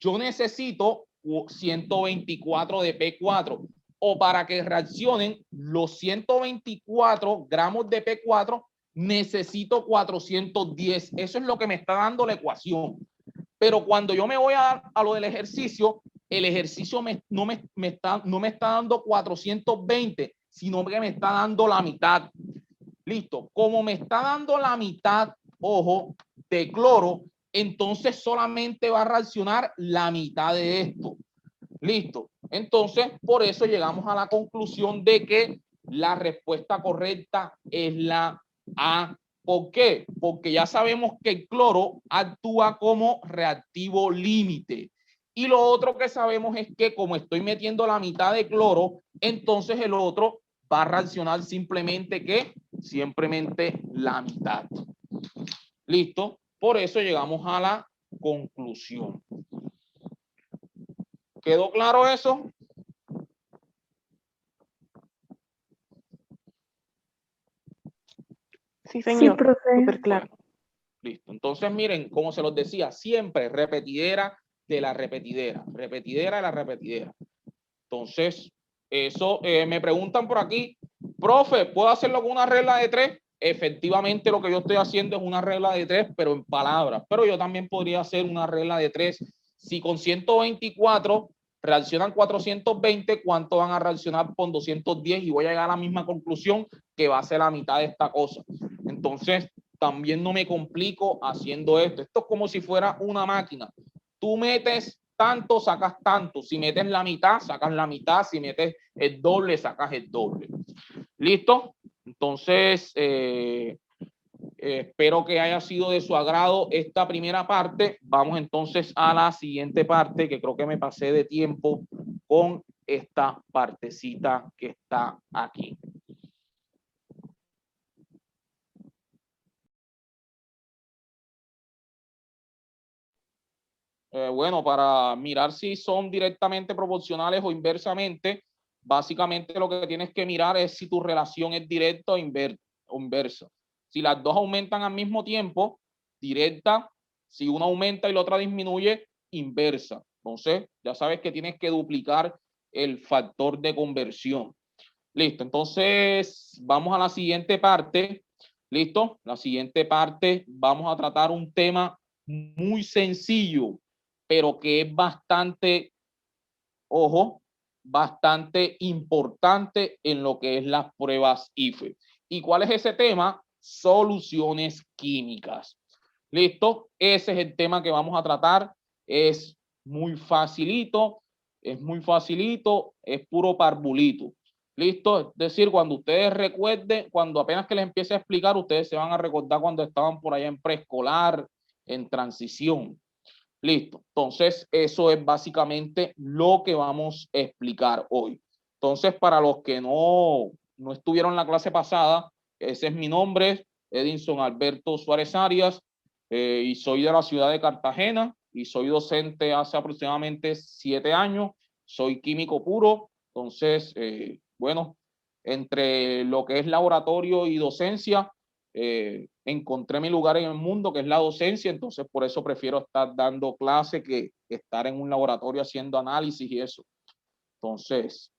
yo necesito 124 de P4. o para que reaccionen los 124 gramos de P4, necesito 410. Eso es lo que me está dando la ecuación. Pero cuando yo me voy a lo del ejercicio, el ejercicio no me está dando 420, sino que me está dando la mitad. Listo. Como me está dando la mitad, ojo, de cloro, entonces solamente va a reaccionar la mitad de esto. Listo. Entonces, por eso llegamos a la conclusión de que la respuesta correcta es la A. ¿Por qué? Porque ya sabemos que el cloro actúa como reactivo límite. Y lo otro que sabemos es que como estoy metiendo la mitad de cloro, entonces el otro va a reaccionar simplemente la mitad. ¿Listo? Por eso llegamos a la conclusión. ¿Quedó claro eso? Sí, señor. Sí, profe. Súper claro. Listo. Entonces, miren, como se los decía, siempre repetidera de la repetidera, repetidera de la repetidera. Entonces, eso me preguntan por aquí, profe, ¿puedo hacerlo con una regla de 3? Efectivamente, lo que yo estoy haciendo es una regla de 3, pero en palabras. Pero yo también podría hacer una regla de 3. Si con 124 reaccionan 420, ¿cuánto van a reaccionar con 210? Y voy a llegar a la misma conclusión, que va a ser la mitad de esta cosa. Entonces, también no me complico haciendo esto. Esto es como si fuera una máquina. Tú metes tanto, sacas tanto. Si metes la mitad, sacas la mitad. Si metes el doble, sacas el doble. ¿Listo? Entonces, espero que haya sido de su agrado esta primera parte. Vamos entonces a la siguiente parte, que creo que me pasé de tiempo con esta partecita que está aquí. Bueno, para mirar si son directamente proporcionales o inversamente, básicamente lo que tienes que mirar es si tu relación es directa o inversa. Si las dos aumentan al mismo tiempo, directa. Si una aumenta y la otra disminuye, inversa. Entonces, ya sabes que tienes que duplicar el factor de conversión. Listo, entonces vamos a la siguiente parte. Listo, la siguiente parte vamos a tratar un tema muy sencillo, pero que es bastante, ojo, bastante importante en lo que es las pruebas IFE. ¿Y cuál es ese tema? Soluciones químicas. ¿Listo? Ese es el tema que vamos a tratar. Es muy facilito, es puro parvulito. ¿Listo? Es decir, cuando ustedes recuerden, cuando apenas que les empiece a explicar, ustedes se van a recordar cuando estaban por allá en preescolar, en transición. Listo. Entonces, eso es básicamente lo que vamos a explicar hoy. Entonces, para los que no estuvieron en la clase pasada, ese es mi nombre, Edinson Alberto Suárez Arias, y soy de la ciudad de Cartagena y soy docente hace aproximadamente 7 años. Soy químico puro. Entonces, bueno, entre lo que es laboratorio y docencia, encontré mi lugar en el mundo, que es la docencia. Entonces por eso prefiero estar dando clase que estar en un laboratorio haciendo análisis y eso. Entonces,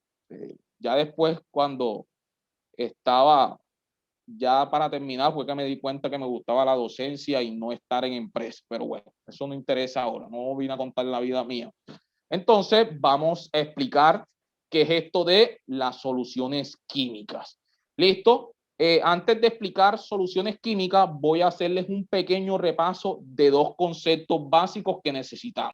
ya después, cuando estaba ya para terminar, fue que me di cuenta que me gustaba la docencia y no estar en empresa. Pero bueno, eso no interesa ahora, no vine a contar la vida mía. Entonces vamos a explicar qué es esto de las soluciones químicas. ¿Listo? Antes de explicar soluciones químicas, voy a hacerles un pequeño repaso de dos conceptos básicos que necesitamos.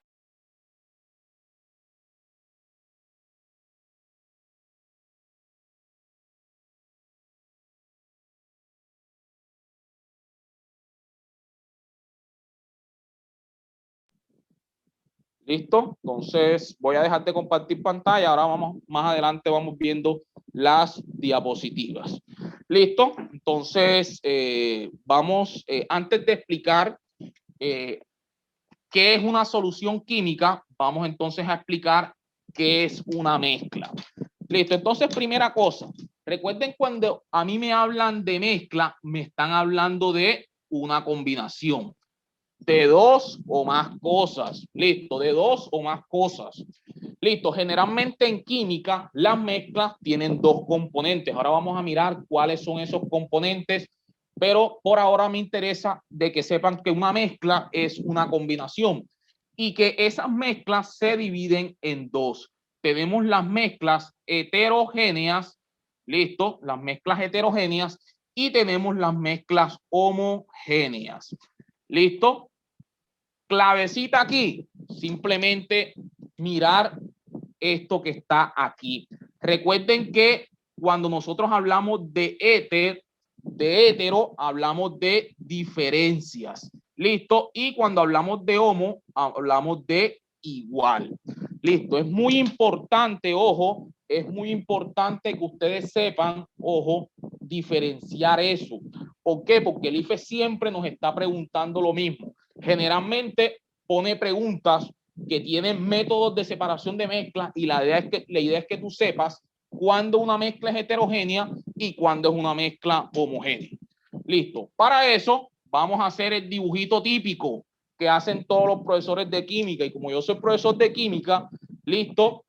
¿Listo? Entonces voy a dejar de compartir pantalla. Ahora más adelante vamos viendo las diapositivas. ¿Listo? Entonces vamos, antes de explicar qué es una solución química, vamos entonces a explicar qué es una mezcla. Listo, entonces primera cosa, recuerden cuando a mí me hablan de mezcla, me están hablando de una combinación de dos o más cosas. Listo, de dos o más cosas. Listo, generalmente en química las mezclas tienen dos componentes. Ahora vamos a mirar cuáles son esos componentes, pero por ahora me interesa de que sepan que una mezcla es una combinación y que esas mezclas se dividen en dos. Tenemos las mezclas heterogéneas, listo, las mezclas heterogéneas, y tenemos las mezclas homogéneas. ¿Listo? Clavecita aquí, simplemente mirar esto que está aquí. Recuerden que cuando nosotros hablamos de hetero, hablamos de diferencias. ¿Listo? Y cuando hablamos de homo, hablamos de igual. Listo, es muy importante, ojo, es muy importante que ustedes sepan, ojo, diferenciar eso. ¿Por qué? Porque el IFE siempre nos está preguntando lo mismo. Generalmente pone preguntas que tienen métodos de separación de mezclas y la idea es que tú sepas cuándo una mezcla es heterogénea y cuándo es una mezcla homogénea. Listo. Para eso vamos a hacer el dibujito típico que hacen todos los profesores de química, y como yo soy profesor de química, listo,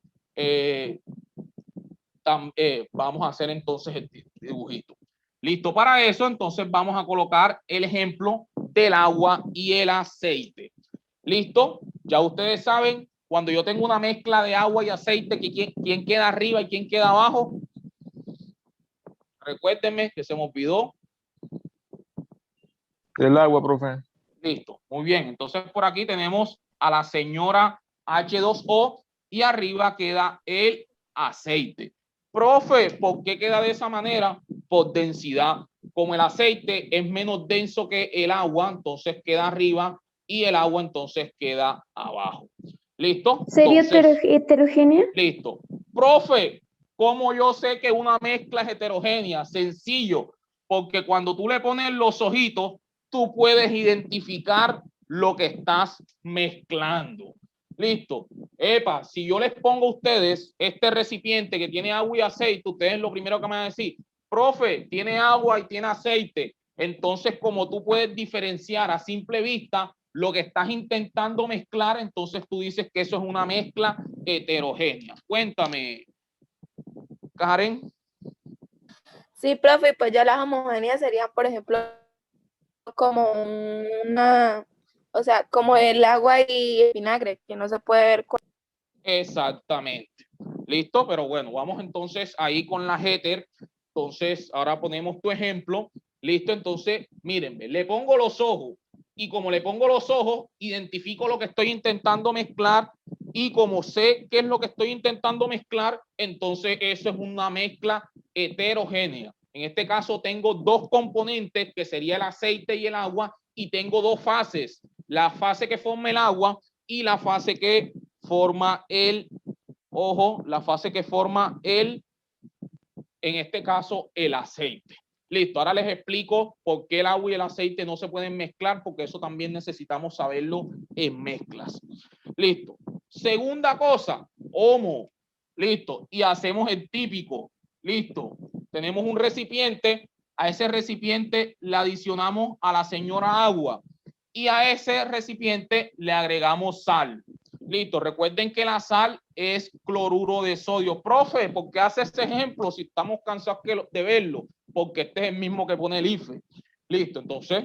vamos a hacer entonces el dibujito. Listo, para eso entonces vamos a colocar el ejemplo del agua y el aceite. Listo, ya ustedes saben, cuando yo tengo una mezcla de agua y aceite, ¿quién queda arriba y quién queda abajo? Recuérdenme que se me olvidó. El agua, profe. Listo, muy bien. Entonces por aquí tenemos a la señora H2O y arriba queda el aceite. Profe, ¿por qué queda de esa manera? Por densidad. Como el aceite es menos denso que el agua, entonces queda arriba y el agua entonces queda abajo. ¿Listo? ¿Sería Entonces, heterogénea? listo. Profe, ¿cómo yo sé que una mezcla es heterogénea? Sencillo, porque cuando tú le pones los ojitos, tú puedes identificar lo que estás mezclando. Listo. Epa, si yo les pongo a ustedes este recipiente que tiene agua y aceite, ustedes lo primero que me van a decir, profe, tiene agua y tiene aceite. Entonces, como tú puedes diferenciar a simple vista lo que estás intentando mezclar, entonces tú dices que eso es una mezcla heterogénea. Cuéntame, Karen. Sí, profe, pues ya las homogéneas serían, por ejemplo, como una, o sea, como el agua y el vinagre, que no se puede ver. Exactamente. Listo, pero bueno, vamos entonces ahí con la heter. Entonces, ahora ponemos tu ejemplo. Listo, entonces, mírenme, le pongo los ojos y como le pongo los ojos, identifico lo que estoy intentando mezclar y como sé qué es lo que estoy intentando mezclar, entonces eso es una mezcla heterogénea. En este caso tengo dos componentes que sería el aceite y el agua y tengo dos fases, la fase que forma el agua y la fase que forma el, ojo, la fase que forma el, en este caso, el aceite. Listo, ahora les explico por qué el agua y el aceite no se pueden mezclar, porque eso también necesitamos saberlo en mezclas. Listo. Segunda cosa, homo. Listo. Y hacemos el típico. Listo. Tenemos un recipiente. A ese recipiente le adicionamos a la señora agua. Y a ese recipiente le agregamos sal. Listo. Recuerden que la sal es cloruro de sodio. Profe, ¿por qué hace este ejemplo si estamos cansados de verlo? Porque este es el mismo que pone el IFE. Listo. Entonces,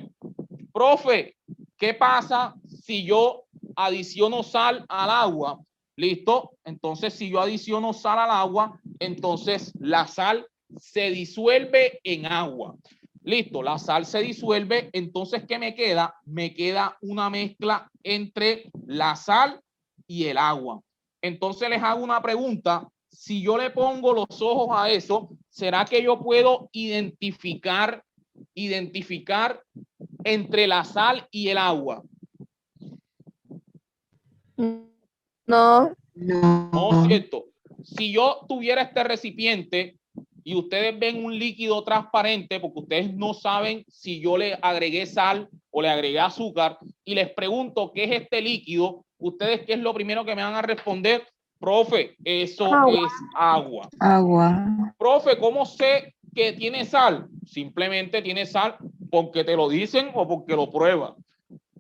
profe, ¿qué pasa si yo adiciono sal al agua? Listo. Entonces, si yo adiciono sal al agua, entonces la sal se disuelve en agua. Listo, la sal se disuelve, entonces ¿qué me queda? Me queda una mezcla entre la sal y el agua. Entonces les hago una pregunta, si yo le pongo los ojos a eso, ¿será que yo puedo identificar entre la sal y el agua? No. No, cierto. Si yo tuviera este recipiente y ustedes ven un líquido transparente, porque ustedes no saben si yo le agregué sal o le agregué azúcar, y les pregunto qué es este líquido, ustedes qué es lo primero que me van a responder, profe, eso es agua. Agua. Profe, ¿cómo sé que tiene sal? Simplemente tiene sal porque te lo dicen o porque lo pruebas.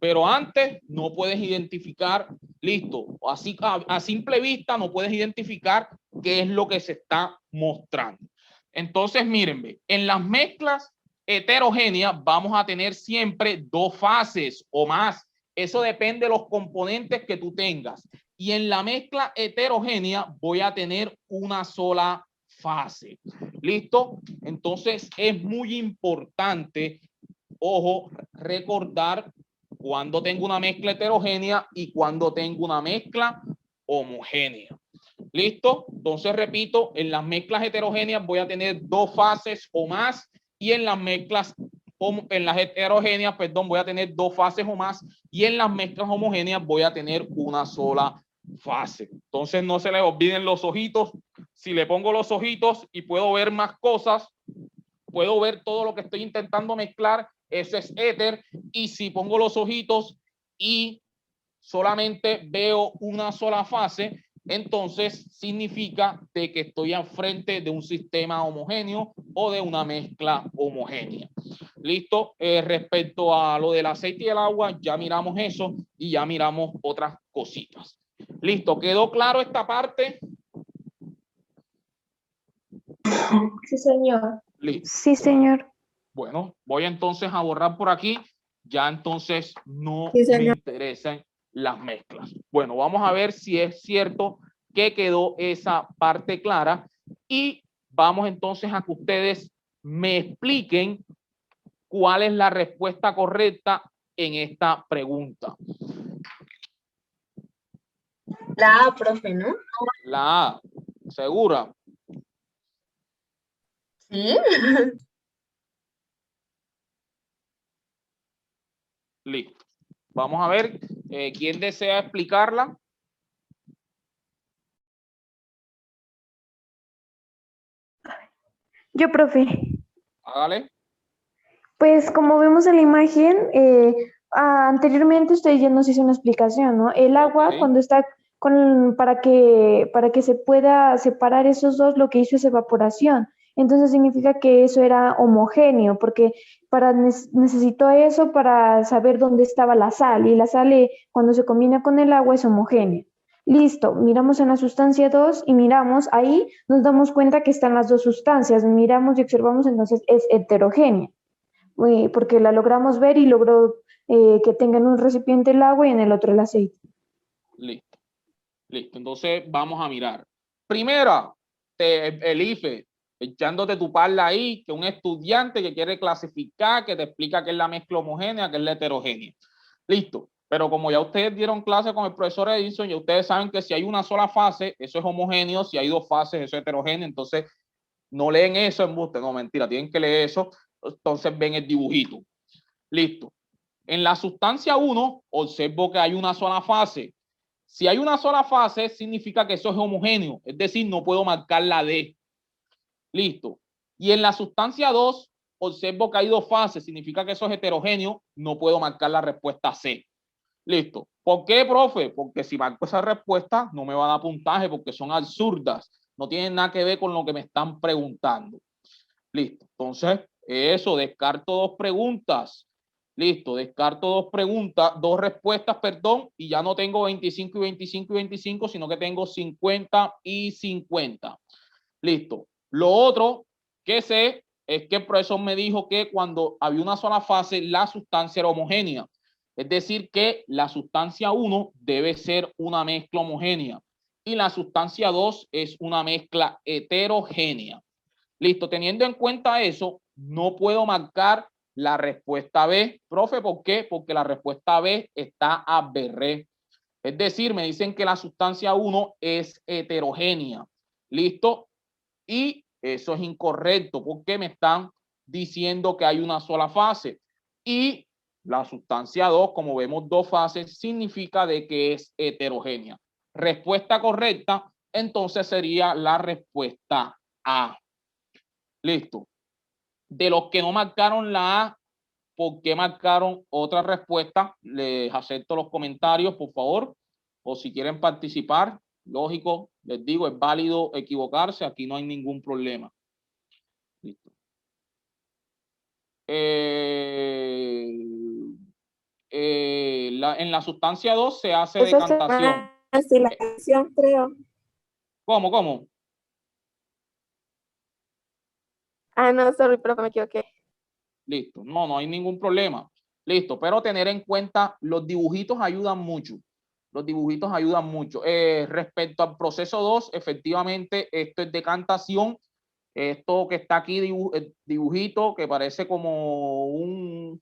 Pero antes no puedes identificar Listo. Así a simple vista no puedes identificar qué es lo que se está mostrando. Entonces, mírenme, en las mezclas heterogéneas vamos a tener siempre dos fases o más. Eso depende de los componentes que tú tengas. Y en la mezcla heterogénea voy a tener una sola fase. ¿Listo? Entonces es muy importante, ojo, recordar cuando tengo una mezcla heterogénea y cuando tengo una mezcla homogénea. ¿Listo? Entonces repito, en las mezclas heterogéneas voy a tener dos fases o más y en las heterogéneas, perdón, voy a tener dos fases o más y en las mezclas homogéneas voy a tener una sola fase. Entonces no se les olviden los ojitos. Si le pongo los ojitos y puedo ver más cosas, puedo ver todo lo que estoy intentando mezclar, eso es éter. Y si pongo los ojitos y solamente veo una sola fase, entonces significa de que estoy al frente de un sistema homogéneo o de una mezcla homogénea. Listo. Respecto a lo del aceite y el agua, ya miramos eso y ya miramos otras cositas. Listo. ¿Quedó claro esta parte? Sí, señor. Listo. Sí, señor. Bueno, voy entonces a borrar por aquí. Ya entonces no Sí, me señor. interesan las mezclas. Bueno, vamos a ver si es cierto que quedó esa parte clara y vamos entonces a que ustedes me expliquen cuál es la respuesta correcta en esta pregunta. La A, profe, ¿no? La A, ¿segura? Sí. Listo. Vamos a ver quién desea explicarla. Yo, profe. Hágale. Pues como vemos en la imagen, anteriormente usted ya nos hizo una explicación, ¿no? El agua Ok. cuando está para que se pueda separar esos dos, lo que hizo es evaporación. Entonces significa que eso era homogéneo, porque necesitó eso para saber dónde estaba la sal, y la sal cuando se combina con el agua es homogénea. Listo, miramos en la sustancia 2 y miramos, ahí nos damos cuenta que están las dos sustancias, miramos y observamos, entonces es heterogénea, porque la logramos ver y logró que tenga en un recipiente el agua y en el otro el aceite. Listo. Listo. Entonces vamos a mirar. Primera, el IFE, echándote tu parla ahí, que un estudiante que quiere clasificar, que te explica qué es la mezcla homogénea, qué es la heterogénea. Listo. Pero como ya ustedes dieron clase con el profesor Edison, ya ustedes saben que si hay una sola fase, eso es homogéneo, si hay dos fases, eso es heterogéneo. Entonces, no leen eso en embuste, no, mentira, tienen que leer eso. Entonces ven el dibujito. Listo. En la sustancia 1, observo que hay una sola fase. Si hay una sola fase, significa que eso es homogéneo, es decir, no puedo marcar la D. Listo. Y en la sustancia 2, observo que hay dos fases, significa que eso es heterogéneo, no puedo marcar la respuesta C. Listo. ¿Por qué, profe? Porque si marco esa respuesta, no me va a dar puntaje porque son absurdas, no tienen nada que ver con lo que me están preguntando. Listo. Entonces, eso, descarto dos preguntas. Listo, descarto dos preguntas, dos respuestas, perdón, y ya no tengo 25 y 25 y 25, sino que tengo 50 y 50. Listo. Lo otro que sé es que el profesor me dijo que cuando había una sola fase, la sustancia era homogénea. Es decir, que la sustancia 1 debe ser una mezcla homogénea y la sustancia 2 es una mezcla heterogénea. Listo, teniendo en cuenta eso, no puedo marcar la respuesta B. Profe, ¿por qué? Porque la respuesta B está aberré. Es decir, me dicen que la sustancia 1 es heterogénea. ¿Listo? Y eso es incorrecto porque me están diciendo que hay una sola fase. Y la sustancia 2, como vemos dos fases, significa de que es heterogénea. Respuesta correcta, entonces sería la respuesta A. Listo. De los que no marcaron la A, ¿por qué marcaron otra respuesta? Les acepto los comentarios, por favor. O si quieren participar, lógico, les digo, es válido equivocarse, aquí no hay ningún problema. Listo. en la sustancia 2 se hace Eso se decantación. llama destilación, creo. ¿Cómo? Ah, no, sorry, profe, me equivoqué. Listo, no hay ningún problema. Listo, pero tener en cuenta, los dibujitos ayudan mucho. Los dibujitos ayudan mucho. Respecto al proceso 2, efectivamente, esto es decantación. Esto que está aquí, dibujito, que parece como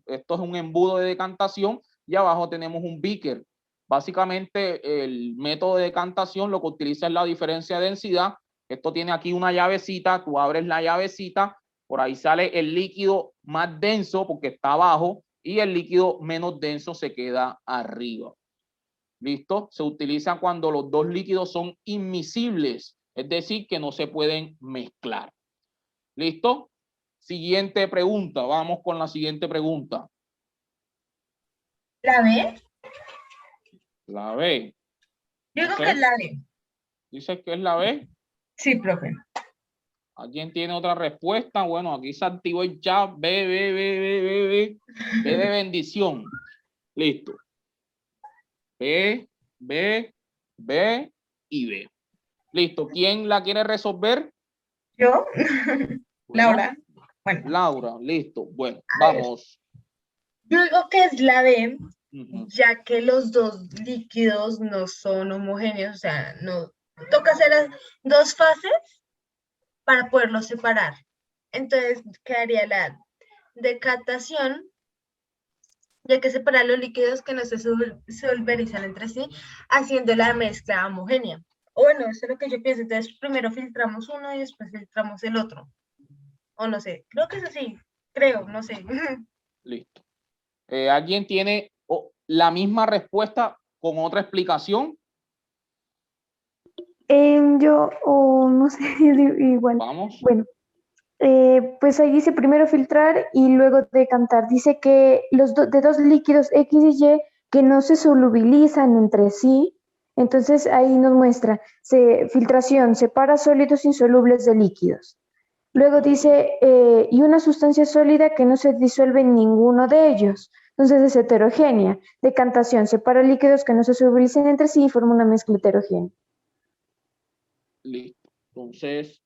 esto es un embudo de decantación, y abajo tenemos un beaker. Básicamente, el método de decantación lo que utiliza es la diferencia de densidad. Esto tiene aquí una llavecita, tú abres la llavecita, por ahí sale el líquido más denso porque está abajo y el líquido menos denso se queda arriba. ¿Listo? Se utiliza cuando los dos líquidos son inmiscibles, es decir, que no se pueden mezclar. ¿Listo? Siguiente pregunta. Vamos con la siguiente pregunta. ¿La B? La B. Yo digo No sé. que es la B. ¿Dices que es la B? Sí, profe. ¿Alguien tiene otra respuesta? Bueno, aquí se activó el chat. B de bendición. Listo. B y B. Listo. ¿Quién la quiere resolver? ¿Yo? Bueno, Laura. Bueno, Laura, listo. Bueno, vamos. yo digo que es la B, Ujú. ya que los dos líquidos no son homogéneos, o sea, no toca hacer dos fases para poderlos separar. Entonces quedaría la decantación, ya que separar los líquidos que no se solverizan entre sí, haciendo la mezcla homogénea. O bueno, eso es lo que yo pienso. Entonces, primero filtramos uno y después filtramos el otro. O no sé, creo que es así. Creo, no sé. Listo. ¿Alguien tiene la misma respuesta con otra explicación? Yo, no sé, igual. Vamos. Bueno, pues ahí dice primero filtrar y luego decantar. Dice que de dos líquidos X y Y que no se solubilizan entre sí, entonces ahí nos muestra, filtración, separa sólidos insolubles de líquidos. Luego dice, y una sustancia sólida que no se disuelve en ninguno de ellos. Entonces es heterogénea. Decantación, separa líquidos que no se solubilizan entre sí y forma una mezcla heterogénea. Listo. Entonces,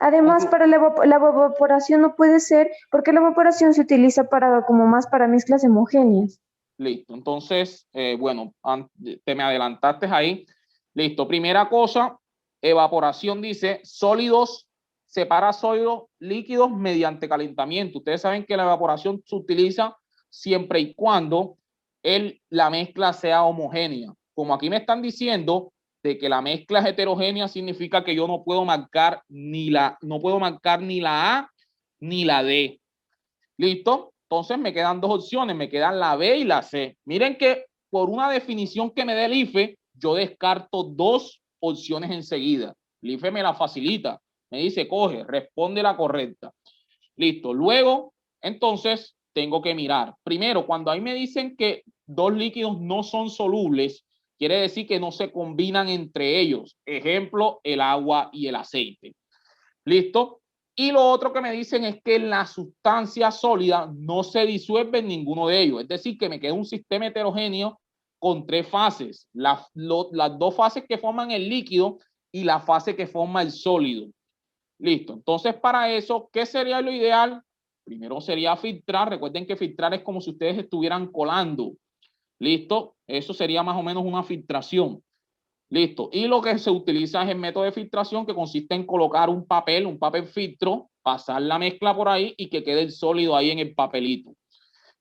Además, para la evaporación no puede ser, porque la evaporación se utiliza como más para mezclas homogéneas. listo. Entonces, bueno, te me adelantaste ahí. Listo. Primera cosa, evaporación dice sólidos, separa sólidos líquidos mediante calentamiento. Ustedes saben que la evaporación se utiliza siempre y cuando la mezcla sea homogénea. Como aquí me están diciendo de que la mezcla es heterogénea, significa que yo no puedo marcar ni la A ni la D. ¿Listo? Entonces me quedan dos opciones, me quedan la B y la C. Miren que por una definición que me dé el IFE, yo descarto dos opciones enseguida. El IFE me la facilita, me dice, coge, responde la correcta. Listo. Luego, entonces, tengo que mirar. Primero, cuando ahí me dicen que dos líquidos no son solubles, quiere decir que no se combinan entre ellos. Ejemplo, el agua y el aceite. ¿Listo? Y lo otro que me dicen es que la sustancia sólida no se disuelve en ninguno de ellos. Es decir, que me queda un sistema heterogéneo con tres fases. Las dos fases que forman el líquido y la fase que forma el sólido. Listo. Entonces, para eso, ¿qué sería lo ideal? Primero sería filtrar. Recuerden que filtrar es como si ustedes estuvieran colando. ¿Listo? Eso sería más o menos una filtración. Listo. Y lo que se utiliza es el método de filtración, que consiste en colocar un papel filtro, pasar la mezcla por ahí y que quede el sólido ahí en el papelito.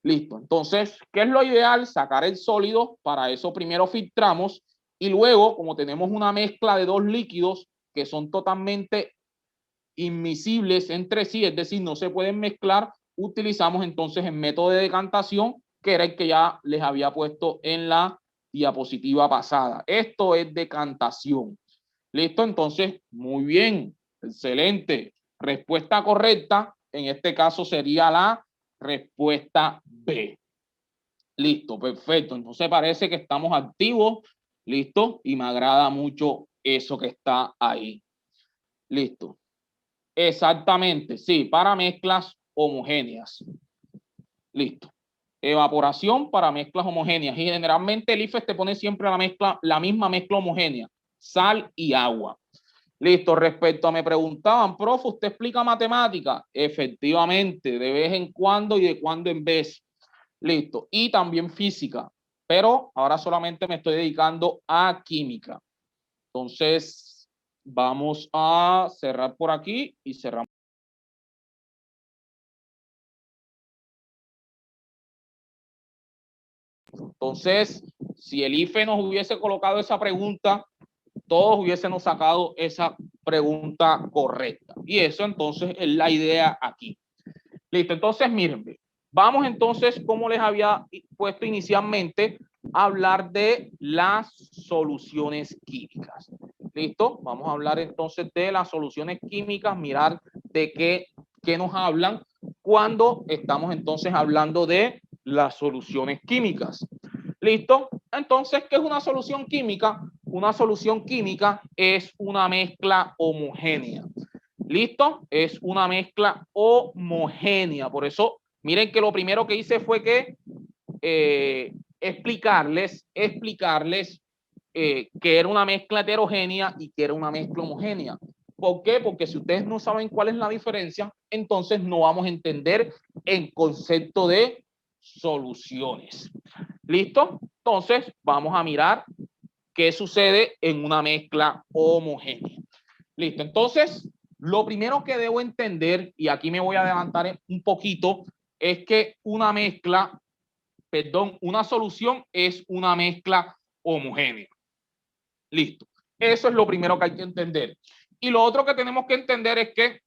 Listo. Entonces, ¿qué es lo ideal? Sacar el sólido. Para eso primero filtramos y luego, como tenemos una mezcla de dos líquidos que son totalmente inmiscibles entre sí, es decir, no se pueden mezclar, utilizamos entonces el método de decantación, que era el que ya les había puesto en la diapositiva pasada. Esto es decantación. ¿Listo? Entonces, muy bien, excelente. Respuesta correcta, en este caso sería la respuesta B. Listo, perfecto. Entonces parece que estamos activos, listo, y me agrada mucho eso que está ahí. Listo. Exactamente, sí, para mezclas homogéneas. Listo. Evaporación para mezclas homogéneas. Y generalmente el IFES te pone siempre la misma mezcla homogénea, sal y agua. Listo, respecto a me preguntaban, profe, ¿usted explica matemática? Efectivamente, de vez en cuando y de cuando en vez. Listo, y también física, pero ahora solamente me estoy dedicando a química. Entonces, vamos a cerrar por aquí y cerramos. Entonces, si el IFE nos hubiese colocado esa pregunta, todos hubiésemos sacado esa pregunta correcta. Y eso entonces es la idea aquí. Listo, entonces miren, vamos entonces, como les había puesto inicialmente, a hablar de las soluciones químicas. Listo, vamos a hablar entonces de las soluciones químicas, mirar de qué nos hablan cuando estamos entonces hablando de las soluciones químicas. ¿Listo? Entonces, ¿qué es una solución química? Una solución química es una mezcla homogénea. ¿Listo? Es una mezcla homogénea. Por eso, miren que lo primero que hice fue que explicarles que era una mezcla heterogénea y que era una mezcla homogénea. ¿Por qué? Porque si ustedes no saben cuál es la diferencia, entonces no vamos a entender el concepto de soluciones. ¿Listo? Entonces, vamos a mirar qué sucede en una mezcla homogénea. Listo. Entonces, lo primero que debo entender, y aquí me voy a adelantar un poquito, es que una solución es una mezcla homogénea. Listo. Eso es lo primero que hay que entender. Y lo otro que tenemos que entender es que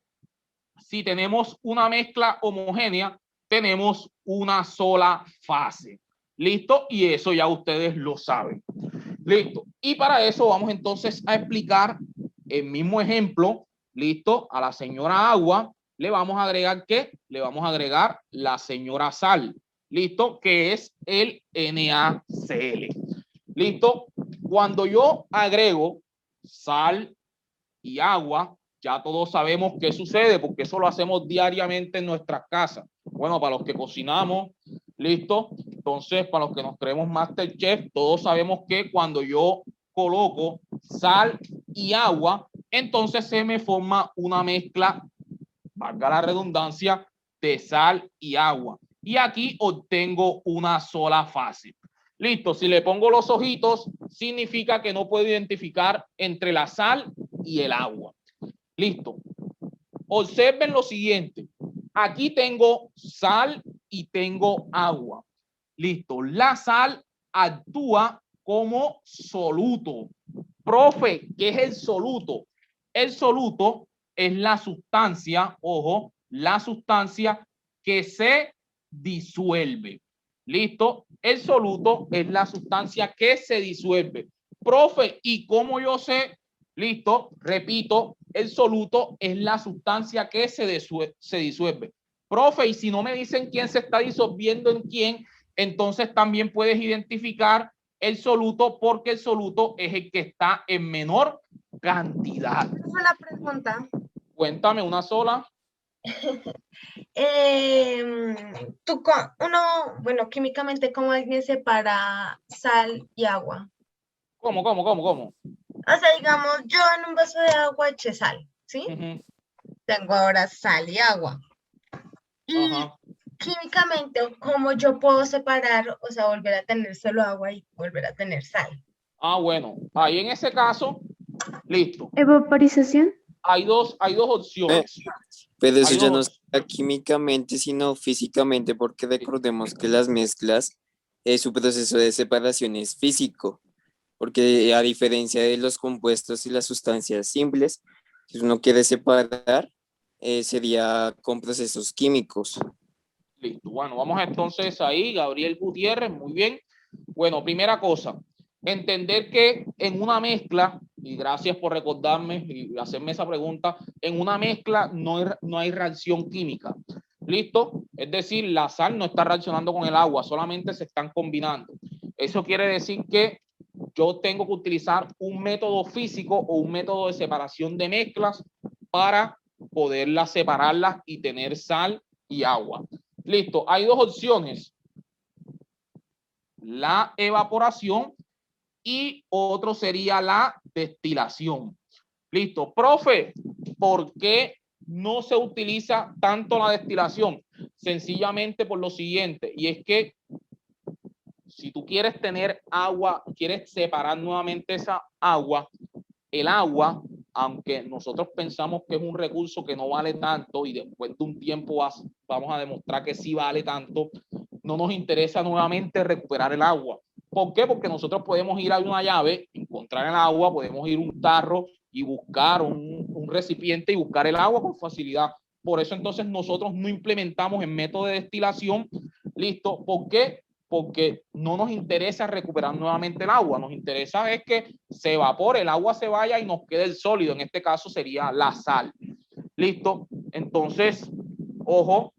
si tenemos una mezcla homogénea, tenemos una sola fase. ¿Listo? Y eso ya ustedes lo saben. Listo. Y para eso vamos entonces a explicar el mismo ejemplo. Listo. A la señora agua le vamos a agregar ¿qué? Le vamos a agregar la señora sal. Listo. Que es el NaCl. Listo. Cuando yo agrego sal y agua, ya todos sabemos qué sucede, porque eso lo hacemos diariamente en nuestras casas. Bueno, para los que cocinamos, listo. Entonces, para los que nos creemos MasterChef, todos sabemos que cuando yo coloco sal y agua, entonces se me forma una mezcla, valga la redundancia, de sal y agua. Y aquí obtengo una sola fase. Listo, si le pongo los ojitos, significa que no puedo identificar entre la sal y el agua. Listo. Observen lo siguiente. Aquí tengo sal y tengo agua. Listo. La sal actúa como soluto. Profe, ¿qué es el soluto? El soluto es la sustancia, ojo, la sustancia que se disuelve. ¿Listo? El soluto es la sustancia que se disuelve. Profe, ¿y cómo yo sé? Listo, repito, el soluto es la sustancia que se disuelve. Profe, y si no me dicen quién se está disolviendo en quién, entonces también puedes identificar el soluto porque el soluto es el que está en menor cantidad. Una pregunta. Cuéntame una sola. Bueno, químicamente, ¿cómo alguien separa sal y agua? ¿Cómo? O sea, digamos, yo en un vaso de agua eché sal, ¿sí? Tengo ahora sal y agua. Y químicamente, ¿cómo yo puedo separar, o sea, volver a tener solo agua y volver a tener sal? Ah, bueno, ahí en ese caso, listo. ¿Evaporización? Hay dos opciones. Pero eso Hay ya dos no es químicamente, sino físicamente, porque recordemos que las mezclas, su proceso de separación es físico, porque a diferencia de los compuestos y las sustancias simples, si uno quiere separar, sería con procesos químicos. Listo. Bueno, vamos entonces ahí, Gabriel Gutiérrez, muy bien. Bueno, primera cosa, entender que en una mezcla, y gracias por recordarme y hacerme esa pregunta, en una mezcla no hay reacción química. ¿Listo? Es decir, la sal no está reaccionando con el agua, solamente se están combinando. Eso quiere decir que yo tengo que utilizar un método físico o un método de separación de mezclas para poderlas separarlas y tener sal y agua. Listo, hay dos opciones. la evaporación y otro sería la destilación. Listo. Profe, ¿por qué no se utiliza tanto la destilación? Sencillamente por lo siguiente, y es que si tú quieres tener agua, quieres separar nuevamente esa agua, el agua, aunque nosotros pensamos que es un recurso que no vale tanto y después de un tiempo vamos a demostrar que sí vale tanto, no nos interesa nuevamente recuperar el agua. ¿Por qué? Porque nosotros podemos ir a una llave, encontrar el agua, podemos ir a un tarro y buscar un recipiente y buscar el agua con facilidad. Por eso entonces nosotros no implementamos el método de destilación. ¿Listo? ¿Por qué? Porque no nos interesa recuperar nuevamente el agua, nos interesa es que se evapore, el agua se vaya y nos quede el sólido, en este caso sería la sal. ¿Listo? Entonces, ojo,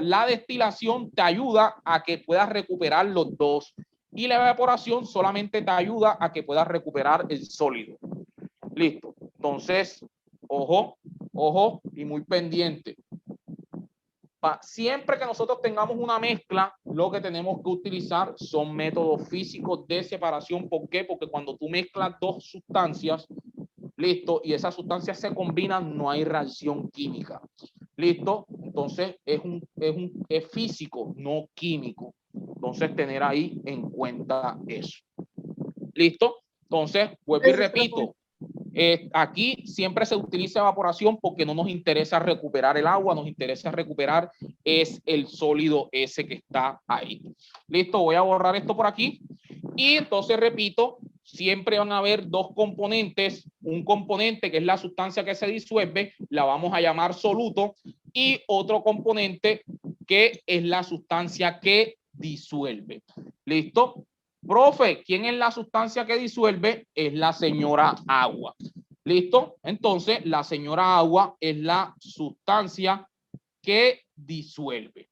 la destilación te ayuda a que puedas recuperar los dos y la evaporación solamente te ayuda a que puedas recuperar el sólido. Listo. Entonces, ojo y muy pendiente. Siempre que nosotros tengamos una mezcla, lo que tenemos que utilizar son métodos físicos de separación. ¿Por qué? Porque cuando tú mezclas dos sustancias, listo, y esas sustancias se combinan, no hay reacción química. Listo, entonces es físico, no químico. Entonces tener ahí en cuenta eso. Listo, entonces vuelvo y repito. Aquí siempre se utiliza evaporación porque no nos interesa recuperar el agua, nos interesa recuperar es el sólido ese que está ahí. Listo, voy a borrar esto por aquí. Y entonces repito, siempre van a haber dos componentes. Un componente que es la sustancia que se disuelve, la vamos a llamar soluto, y otro componente que es la sustancia que disuelve. ¿Listo? Profe, ¿quién es la sustancia que disuelve? Es la señora agua. ¿Listo? Entonces, la señora agua es la sustancia que disuelve.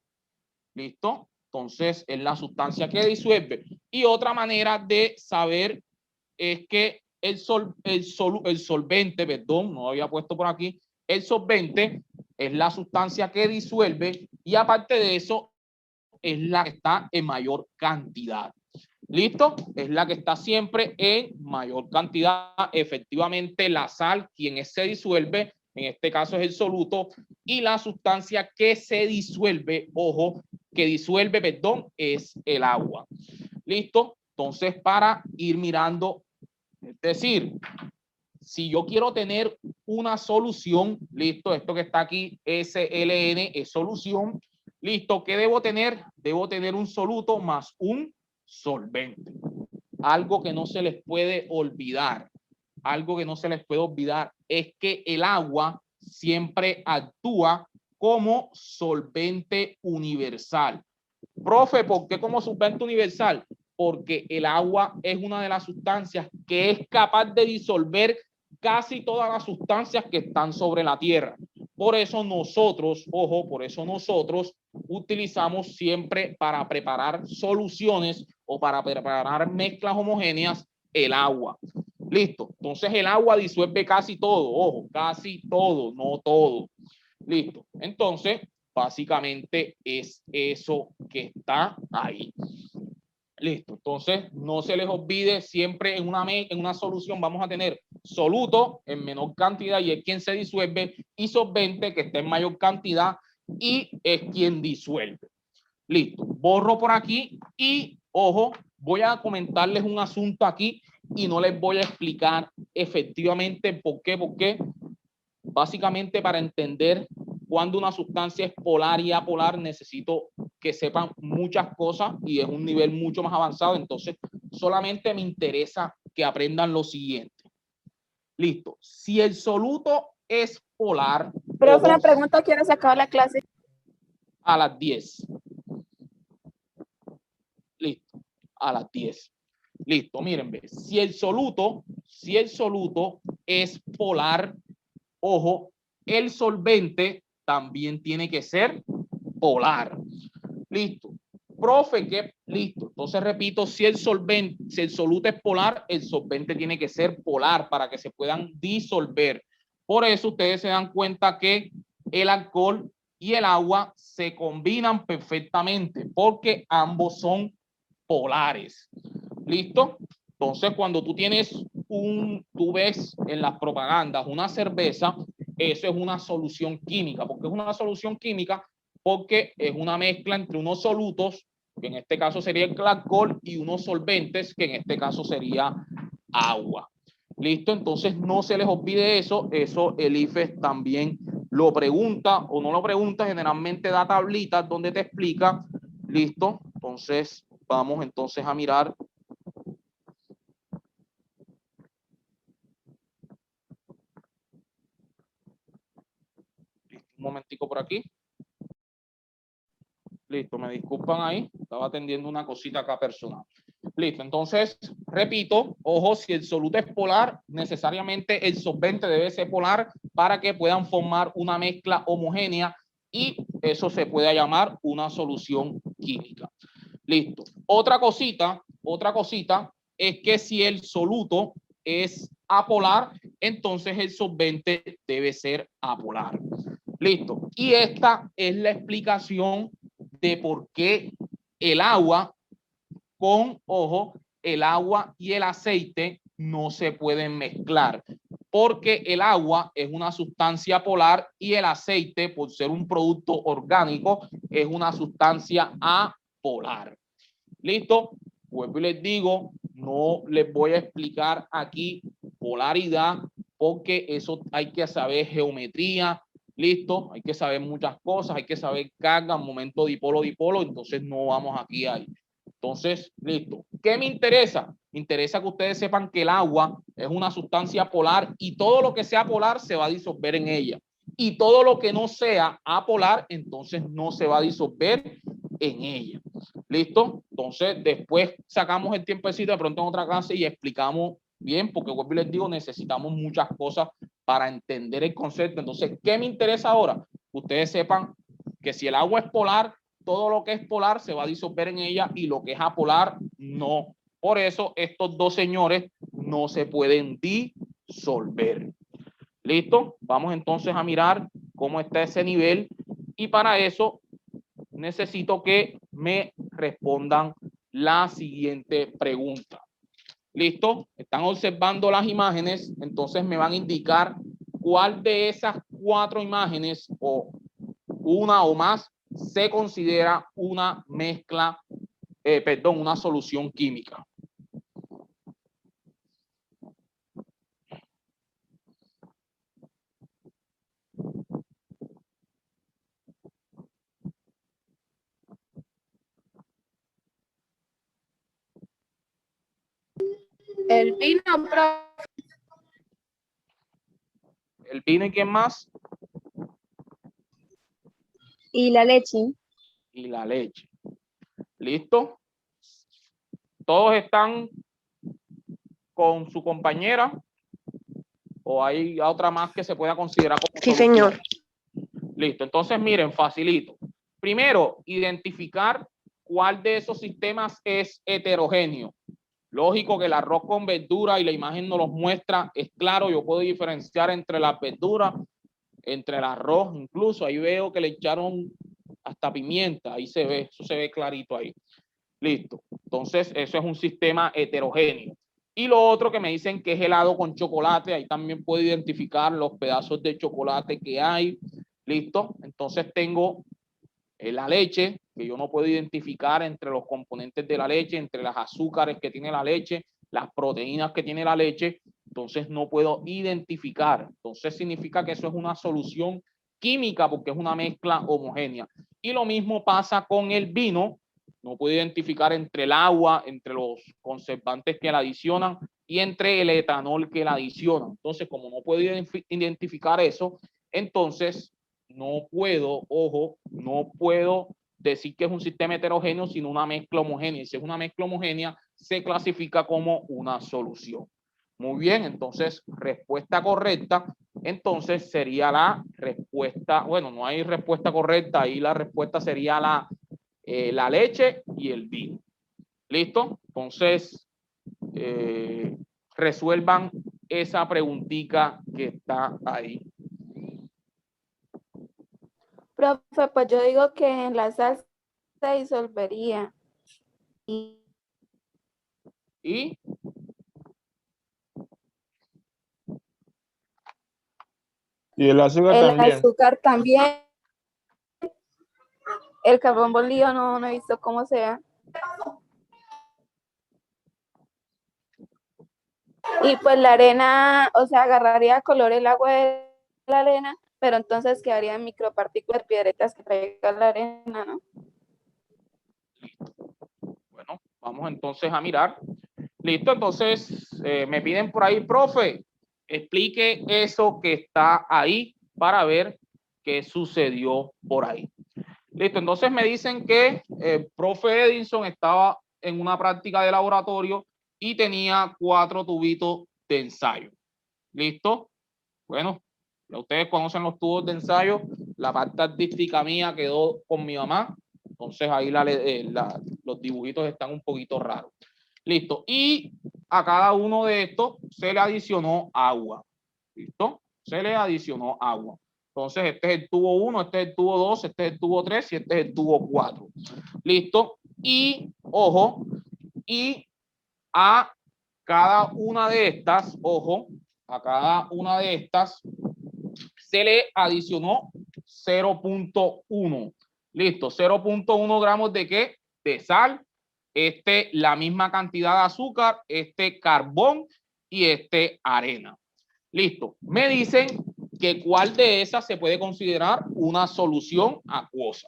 ¿Listo? Entonces, es la sustancia que disuelve. Y otra manera de saber es que el solvente, perdón, no había puesto por aquí, el solvente es la sustancia que disuelve y aparte de eso, es la que está en mayor cantidad. ¿Listo? Es la que está siempre en mayor cantidad. Efectivamente, la sal, quien se disuelve, en este caso es el soluto, y la sustancia que se disuelve, ojo, que disuelve, perdón, es el agua. ¿Listo? Entonces, para ir mirando, es decir, si yo quiero tener una solución, listo, esto que está aquí, SLN, es solución, listo, ¿qué debo tener? Debo tener un soluto más un solvente. Algo que no se les puede olvidar, algo que no se les puede olvidar es que el agua siempre actúa como solvente universal. Profe, ¿por qué como solvente universal? Porque el agua es una de las sustancias que es capaz de disolver casi todas las sustancias que están sobre la tierra. Por eso nosotros, ojo, por eso nosotros utilizamos siempre para preparar soluciones o para preparar mezclas homogéneas el agua. Listo. Entonces el agua disuelve casi todo, ojo, casi todo, no todo. Listo. Entonces, básicamente es eso que está ahí. Listo. Entonces, no se les olvide, siempre en una solución vamos a tener soluto en menor cantidad y es quien se disuelve, y solvente que está en mayor cantidad y es quien disuelve. Listo. Borro por aquí y, ojo, voy a comentarles un asunto aquí y no les voy a explicar efectivamente por qué. Básicamente, para entender cuando una sustancia es polar y apolar, necesito que sepan muchas cosas y es un nivel mucho más avanzado. Entonces, solamente me interesa que aprendan lo siguiente. Listo. Si el soluto es polar. Profe, una pregunta, ¿quién se acaba la clase? A las 10. Listo. A las 10. Listo. Miren, ve. Si el soluto es polar, ojo, el solvente también tiene que ser polar. Listo. Profe, ¿qué? Listo. Entonces repito, si el soluto es polar, el solvente tiene que ser polar para que se puedan disolver. Por eso ustedes se dan cuenta que el alcohol y el agua se combinan perfectamente porque ambos son polares. ¿Listo? Entonces, cuando tú ves en las propagandas una cerveza, eso es una solución química. ¿Por qué es una solución química? Porque es una mezcla entre unos solutos, que en este caso sería el alcohol, y unos solventes, que en este caso sería agua. ¿Listo? Entonces, no se les olvide eso. Eso el IFES también lo pregunta o no lo pregunta. Generalmente da tablitas donde te explica. ¿Listo? Entonces, vamos entonces a mirar. Un momentico por aquí. Listo, me disculpan ahí. Estaba atendiendo una cosita acá personal. Listo, entonces, repito, ojo, si el soluto es polar, necesariamente el solvente debe ser polar para que puedan formar una mezcla homogénea y eso se puede llamar una solución química. Listo. Otra cosita es que si el soluto es apolar, entonces el solvente debe ser apolar. Listo. Y esta es la explicación de por qué el agua el agua y el aceite no se pueden mezclar, porque el agua es una sustancia polar y el aceite, por ser un producto orgánico, es una sustancia apolar. ¿Listo? Vuelvo y les digo, no les voy a explicar aquí polaridad, porque eso hay que saber geometría. ¿Listo? Hay que saber muchas cosas, hay que saber carga, momento dipolo, entonces no vamos aquí ahí. Entonces, listo. ¿Qué me interesa? Me interesa que ustedes sepan que el agua es una sustancia polar y todo lo que sea polar se va a disolver en ella. Y todo lo que no sea apolar, entonces no se va a disolver en ella. ¿Listo? Entonces, después sacamos el tiempecito de pronto en otra clase y explicamos bien, porque como les digo, necesitamos muchas cosas para entender el concepto. Entonces, ¿qué me interesa ahora? Ustedes sepan que si el agua es polar, todo lo que es polar se va a disolver en ella y lo que es apolar no. Por eso estos dos señores no se pueden disolver. ¿Listo? Vamos entonces a mirar cómo está ese nivel y para eso necesito que me respondan la siguiente pregunta. ¿Listo? Están observando las imágenes, entonces me van a indicar cuál de esas 4 imágenes o una o más se considera una mezcla, una solución química. El vino, profe. ¿El vino y quién más? Y la leche. Y la leche. ¿Listo? ¿Todos están con su compañera? ¿O hay otra más que se pueda considerar como Sí, solución? señor. Listo. Entonces, miren, facilito. Primero, identificar cuál de esos sistemas es heterogéneo. Lógico que el arroz con verdura y la imagen nos los muestra, es claro, yo puedo diferenciar entre las verduras, entre el arroz, incluso ahí veo que le echaron hasta pimienta, ahí se ve, eso se ve clarito ahí. Listo. Entonces, eso es un sistema heterogéneo. Y lo otro que me dicen que es helado con chocolate, ahí también puedo identificar los pedazos de chocolate que hay. Listo. Entonces tengo la leche, que yo no puedo identificar entre los componentes de la leche, entre las azúcares que tiene la leche, las proteínas que tiene la leche, entonces no puedo identificar. Entonces significa que eso es una solución química porque es una mezcla homogénea. Y lo mismo pasa con el vino, no puedo identificar entre el agua, entre los conservantes que la adicionan y entre el etanol que la adiciona. Entonces, como no puedo identificar eso, entonces no puedo, ojo, no puedo decir que es un sistema heterogéneo, sino una mezcla homogénea. Y si es una mezcla homogénea, se clasifica como una solución. Muy bien, entonces, respuesta correcta, entonces sería la respuesta, bueno, no hay respuesta correcta, ahí la respuesta sería la leche y el vino. ¿Listo? Entonces, resuelvan esa preguntita que está ahí. Profe, pues yo digo que en la sal se disolvería. Y y el azúcar El también. azúcar también. El carbón molido no he visto cómo sea. Y pues la arena, o sea, agarraría color el agua de la arena, pero entonces quedarían micropartículas, piedretas que traiga la arena, ¿no? bueno, vamos entonces a mirar. Listo, entonces me piden por ahí, profe, explique eso que está ahí para ver qué sucedió por ahí. Listo, entonces me dicen que el profe Edinson estaba en una práctica de laboratorio y tenía 4 tubitos de ensayo. ¿Listo? Bueno, ya ustedes conocen los tubos de ensayo. La parte artística mía quedó con mi mamá. Entonces ahí los dibujitos están un poquito raros. Listo. Y a cada uno de estos se le adicionó agua. ¿Listo? Se le adicionó agua. Entonces, este es el tubo 1, este es el tubo 2, este es el tubo 3 y este es el tubo 4. ¿Listo? Y, ojo, y a cada una de estas, ojo, a cada una de estas se le adicionó 0.1. Listo, 0.1 gramos de qué? De sal, la misma cantidad de azúcar, carbón y arena. Listo, me dicen que cuál de esas se puede considerar una solución acuosa.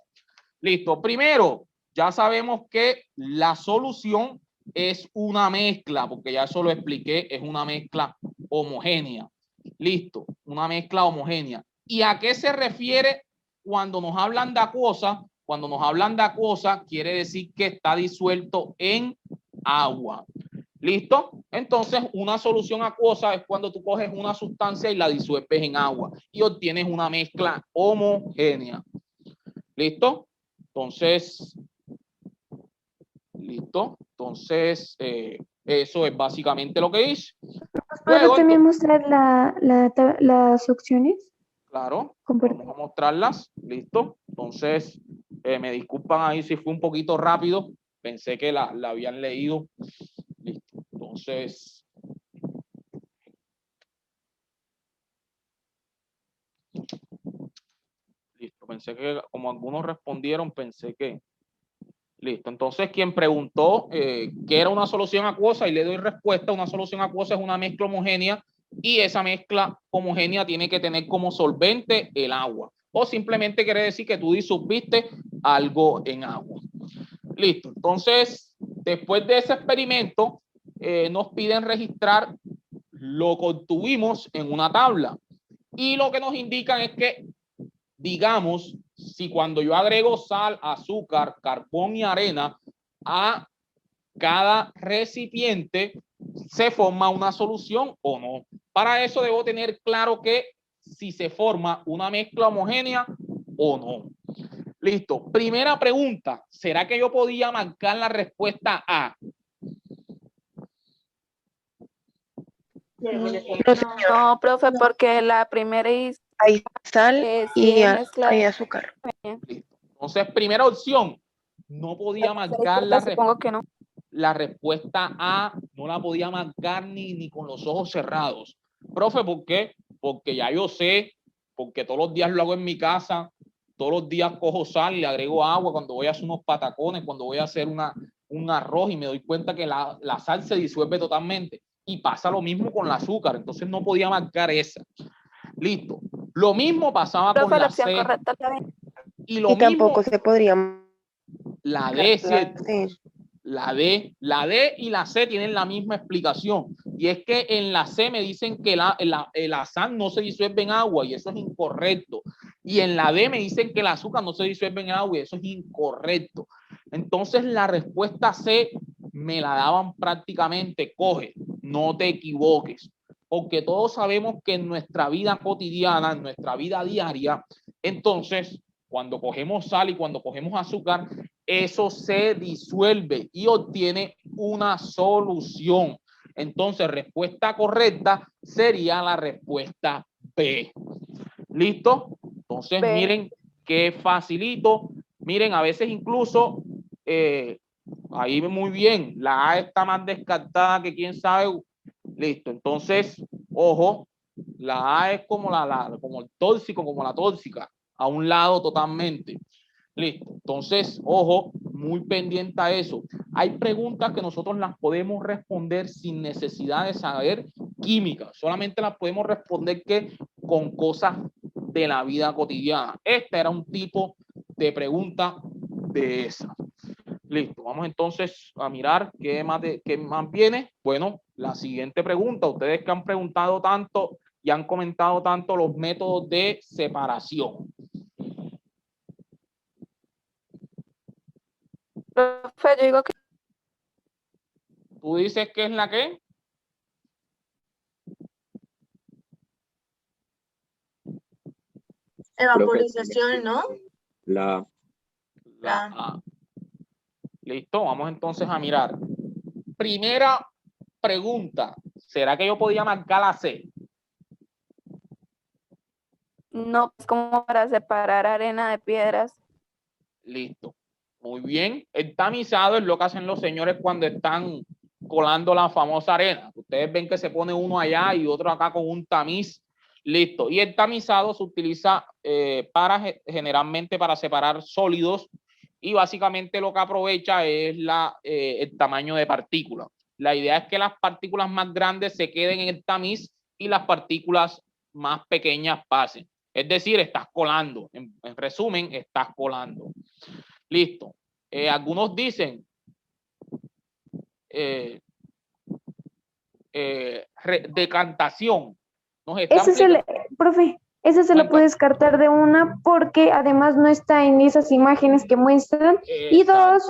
Listo, primero, ya sabemos que la solución es una mezcla, porque ya eso lo expliqué, es una mezcla homogénea. Listo, una mezcla homogénea. ¿Y a qué se refiere cuando nos hablan de acuosa? Cuando nos hablan de acuosa, quiere decir que está disuelto en agua. ¿Listo? Entonces, una solución acuosa es cuando tú coges una sustancia y la disuelves en agua y obtienes una mezcla homogénea. ¿Listo? Entonces, listo. Entonces, eso es básicamente lo que hice. ¿Puedo también mostrar las opciones? Claro, Compartir. vamos a mostrarlas. Listo. Entonces, me disculpan ahí si fue un poquito rápido. Pensé que la habían leído. Listo. Entonces, listo. Pensé que como algunos respondieron, pensé que... Listo. Entonces, quien preguntó qué era una solución acuosa y le doy respuesta, una solución acuosa es una mezcla homogénea y esa mezcla homogénea tiene que tener como solvente el agua. O simplemente quiere decir que tú disolviste algo en agua. Listo. Entonces, después de ese experimento, nos piden registrar lo que obtuvimos en una tabla. Y lo que nos indican es que, digamos, si cuando yo agrego sal, azúcar, carbón y arena a cada recipiente, se forma una solución o no. Para eso debo tener claro que si se forma una mezcla homogénea o no. Listo. Primera pregunta. ¿Será que yo podía marcar la respuesta A? No, profe, porque la primera es Hay sal y mezcla. hay azúcar. Listo. Entonces, primera opción. No podía marcar Supongo que no. la respuesta A, no la podía marcar ni con los ojos cerrados. Profe, ¿por qué? Porque ya yo sé, porque todos los días lo hago en mi casa, todos los días cojo sal y le agrego agua cuando voy a hacer unos patacones, cuando voy a hacer un arroz y me doy cuenta que la sal se disuelve totalmente. Y pasa lo mismo con el azúcar, entonces no podía marcar esa. Listo. Lo mismo pasaba Profe, con la opción C. correcta Y tampoco mismo, se podría la D, ¿cierto? sí. La D y la C tienen la misma explicación. Y es que en la C me dicen que la sal no se disuelve en agua y eso es incorrecto. Y en la D me dicen que el azúcar no se disuelve en agua y eso es incorrecto. Entonces la respuesta C me la daban prácticamente, coge, no te equivoques. Porque todos sabemos que en nuestra vida cotidiana, en nuestra vida diaria, entonces cuando cogemos sal y cuando cogemos azúcar, eso se disuelve y obtiene una solución. Entonces, respuesta correcta sería la respuesta B. ¿Listo? Entonces, miren qué facilito. Miren, a veces incluso Ahí muy bien. La A está más descartada que quién sabe. Listo. Entonces, ojo, la A es como como el tóxico, como la tóxica, a un lado totalmente. Listo. Entonces, ojo, muy pendiente a eso. Hay preguntas que nosotros las podemos responder sin necesidad de saber química. Solamente las podemos responder que con cosas de la vida cotidiana. Este era un tipo de pregunta de esa. Listo. Vamos entonces a mirar qué más viene. Bueno, la siguiente pregunta. Ustedes que han preguntado tanto y han comentado tanto los métodos de separación. Profe, yo digo que ¿Tú dices que es la qué? Evaporización, ¿no? La La A. Listo, vamos entonces a mirar. Primera pregunta. ¿Será que yo podía marcar la C? no es como para separar arena de piedras. Listo. Muy bien. El tamizado es lo que hacen los señores cuando están colando la famosa arena. Ustedes ven que se pone uno allá y otro acá con un tamiz. Listo. Y el tamizado se utiliza generalmente para separar sólidos y básicamente lo que aprovecha es el tamaño de partículas. La idea es que las partículas más grandes se queden en el tamiz y las partículas más pequeñas pasen. Es decir, estás colando. En resumen, estás colando. Listo. Algunos dicen decantación. Profe, ese se lo puede descartar de una porque además no está en esas imágenes que muestran. Y dos,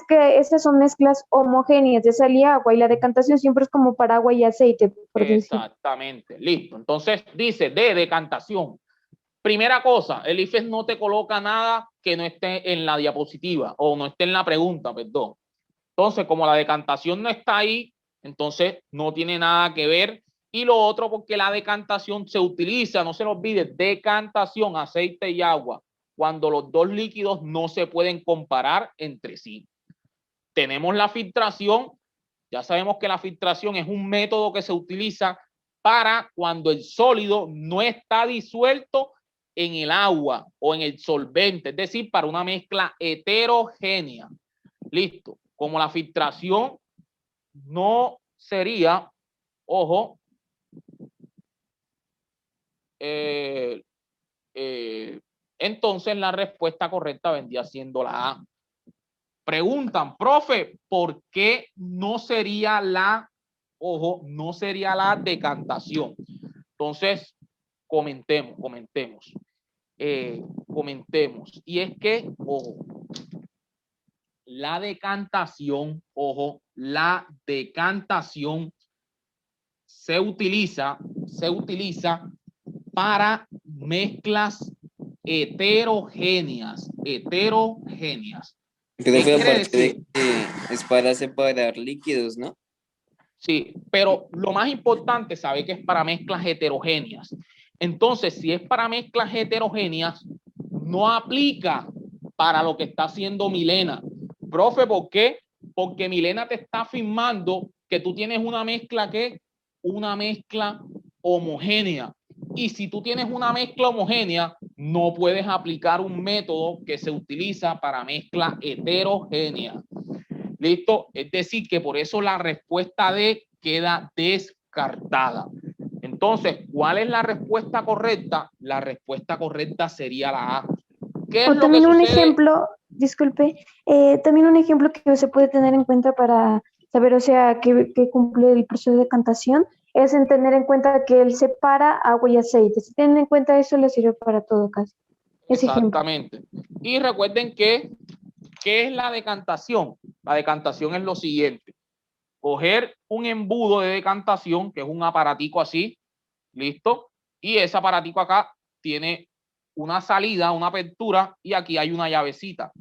esas son mezclas homogéneas de sal y agua y la decantación siempre es como para agua y aceite. Exactamente. Listo. Entonces dice de decantación. Primera cosa, el IFES no te coloca nada que no esté en la diapositiva o no esté en la pregunta, perdón. Entonces, como la decantación no está ahí, entonces no tiene nada que ver. Y lo otro, porque la decantación se utiliza, no se lo olvide, decantación, aceite y agua, cuando los dos líquidos no se pueden comparar entre sí. Tenemos la filtración, ya sabemos que la filtración es un método que se utiliza para cuando el sólido no está disuelto en el agua o en el solvente, es decir, para una mezcla heterogénea. Listo. Como la filtración no sería, ojo, entonces la respuesta correcta vendría siendo la A. Preguntan, profe, ¿por qué no sería ojo, no sería la decantación? Entonces, comentemos. Y es que, ojo, la decantación se utiliza para mezclas heterogéneas. Pero fue aparte de que es para separar líquidos, ¿no? Sí, pero lo más importante es saber que es para mezclas heterogéneas. Entonces, si es para mezclas heterogéneas, no aplica para lo que está haciendo Milena. Profe, ¿por qué? Porque Milena te está afirmando que tú tienes una mezcla homogénea. Y si tú tienes una mezcla homogénea, no puedes aplicar un método que se utiliza para mezcla heterogénea. ¿Listo? Es decir, que por eso la respuesta D queda descartada. Entonces, ¿cuál es la respuesta correcta? La respuesta correcta sería la A. ¿Qué es lo también que un sucede? ejemplo, disculpe, también un ejemplo que se puede tener en cuenta para saber, o sea, que cumple el proceso de decantación, es en tener en cuenta que él separa agua y aceite. Si tienen en cuenta eso, les sirve para todo casi. Exactamente. Y recuerden que, ¿qué es la decantación? La decantación es lo siguiente. Coger un embudo de decantación, que es un aparatico así, ¿listo? Y ese aparatico acá tiene una salida, una apertura, y aquí hay una llavecita.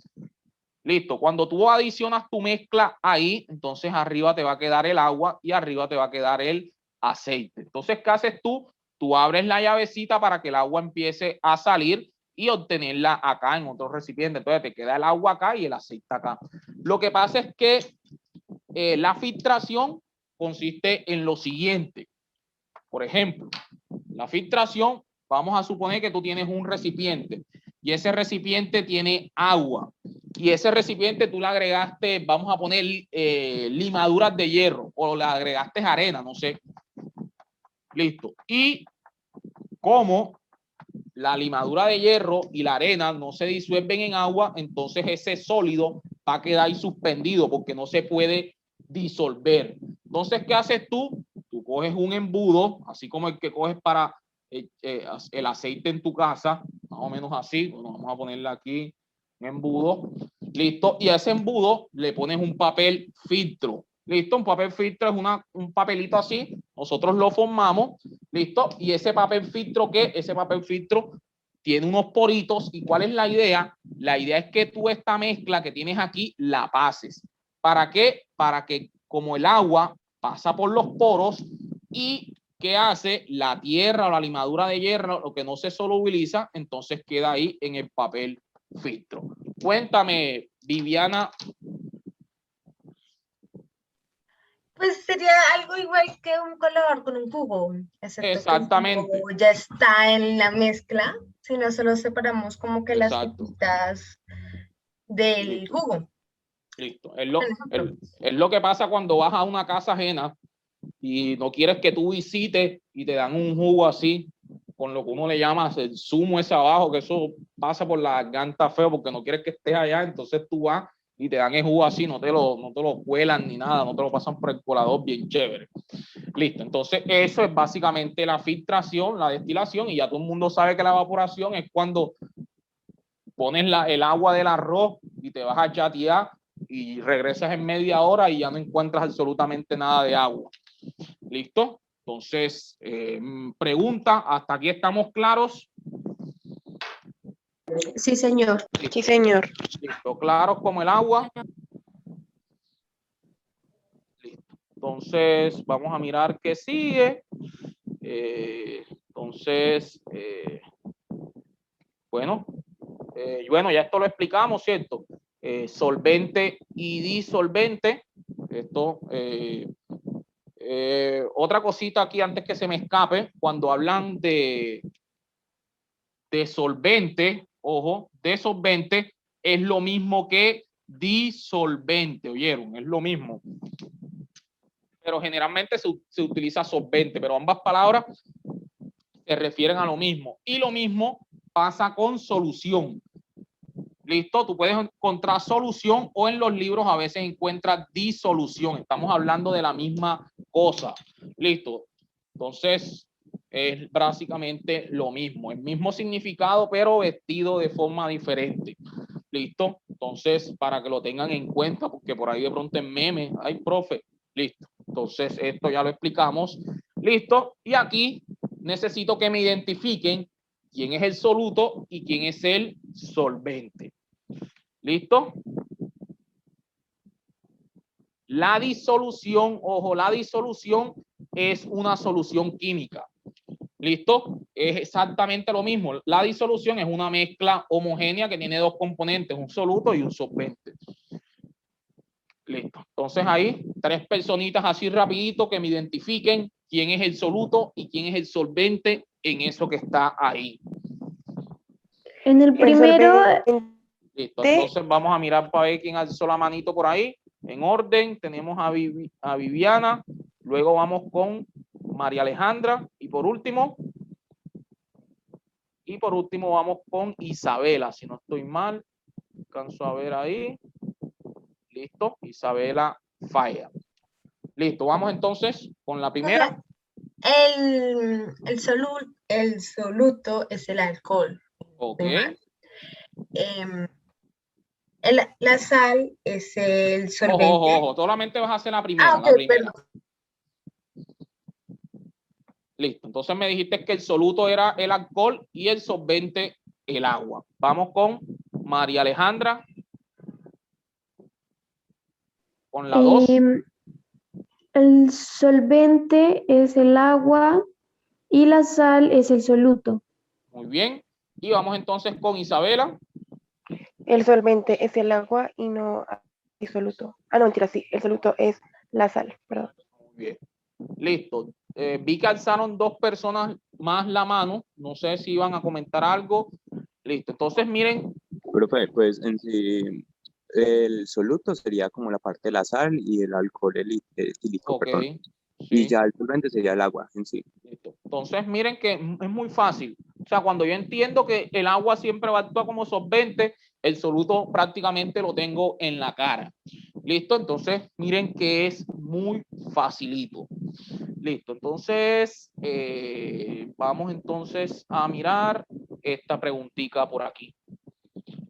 Listo. Cuando tú adicionas tu mezcla ahí, entonces arriba te va a quedar el agua y arriba te va a quedar el aceite. Entonces, ¿qué haces tú? Tú abres la llavecita para que el agua empiece a salir y obtenerla acá en otro recipiente. Entonces te queda el agua acá y el aceite acá. Lo que pasa es que la filtración consiste en lo siguiente. Por ejemplo, la filtración, vamos a suponer que tú tienes un recipiente y ese recipiente tiene agua y ese recipiente tú le agregaste, vamos a poner limaduras de hierro o le agregaste arena, no sé. Listo. Y como la limadura de hierro y la arena no se disuelven en agua, entonces ese sólido va a quedar ahí suspendido porque no se puede disolver. Entonces, ¿qué haces tú? Tú coges un embudo, así como el que coges para el aceite en tu casa, más o menos así. Bueno, vamos a ponerle aquí un embudo. Listo. Y a ese embudo le pones un papel filtro. Listo. Un papel filtro es un papelito así. Nosotros lo formamos. Listo. Y ese papel filtro, ¿qué? Ese papel filtro tiene unos poritos. ¿Y cuál es la idea? La idea es que tú esta mezcla que tienes aquí la pases. ¿Para qué? Para que como el agua pasa por los poros y ¿qué hace? La tierra o la limadura de hierro, lo que no se solubiliza, entonces queda ahí en el papel filtro. Cuéntame, Viviana. Pues sería algo igual que un colador con un jugo, excepto Exactamente. que el jugo ya está en la mezcla, sino solo separamos como que las Exacto. pepitas del Listo. jugo. Listo. Es lo que pasa cuando vas a una casa ajena y no quieres que tú visites y te dan un jugo así, con lo que uno le llama el zumo ese abajo, que eso pasa por la garganta feo porque no quieres que estés allá, entonces tú vas y te dan el jugo así, no te lo cuelan ni nada, no te lo pasan por el colador, bien chévere. Listo, entonces eso es básicamente la filtración, la destilación, y ya todo el mundo sabe que la evaporación es cuando pones el agua del arroz y te vas a chatear y regresas en media hora y ya no encuentras absolutamente nada de agua. ¿Listo? Entonces, pregunta, ¿hasta aquí estamos claros? Sí, señor. Listo. Sí, señor. Listo, claros como el agua. Listo. Entonces, vamos a mirar qué sigue. Bueno, ya esto lo explicamos, ¿cierto? Solvente y disolvente. Esto, otra cosita aquí antes que se me escape, cuando hablan de solvente, ojo, de solvente es lo mismo que disolvente, ¿oyeron? Es lo mismo. Pero generalmente se utiliza solvente, pero ambas palabras se refieren a lo mismo. Y lo mismo pasa con solución. ¿Listo? Tú puedes encontrar solución o en los libros a veces encuentras disolución. Estamos hablando de la misma cosa. ¿Listo? Entonces, es básicamente lo mismo. El mismo significado, pero vestido de forma diferente. ¿Listo? Entonces, para que lo tengan en cuenta, porque por ahí de pronto en meme, ay, profe, listo. Entonces, esto ya lo explicamos. ¿Listo? Y aquí necesito que me identifiquen quién es el soluto y quién es el solvente. ¿Listo? La disolución, ojo, la disolución es una solución química. ¿Listo? Es exactamente lo mismo. La disolución es una mezcla homogénea que tiene dos componentes, un soluto y un solvente. Listo. Entonces ahí, tres personitas así rapidito que me identifiquen quién es el soluto y quién es el solvente en eso que está ahí. En el primero, Listo. Entonces vamos a mirar para ver quién alzó la manito por ahí. En orden, tenemos a Viviana, luego vamos con María Alejandra y por último vamos con Isabela, si no estoy mal, alcanzo a ver ahí. Listo, Isabela falla. Listo, vamos entonces con la primera. El soluto es el alcohol. Ok. La sal es el solvente. Ojo, solamente vas a hacer la primera. Ok, la primera. perdón. Listo, entonces me dijiste que el soluto era el alcohol y el solvente el agua. Vamos con María Alejandra. Con la 2. el solvente es el agua y la sal es el soluto. Muy bien. Y vamos entonces con Isabela. El solvente es el agua y no hay soluto. Ah, no, mentira, sí, el soluto es la sal, perdón. Muy bien. Listo. Vi que alzaron 2 personas más la mano. No sé si iban a comentar algo. Listo. Entonces, miren. Profe, pues en sí, el soluto sería como la parte de la sal y el alcohol etílico, Ok. perdón. Y Sí. ya el solvente sería el agua en sí. Listo. Entonces, miren que es muy fácil. O sea, cuando yo entiendo que el agua siempre va a actuar como solvente, el soluto prácticamente lo tengo en la cara. Listo. Entonces, miren que es muy facilito. Listo. Entonces, vamos entonces a mirar esta preguntita por aquí.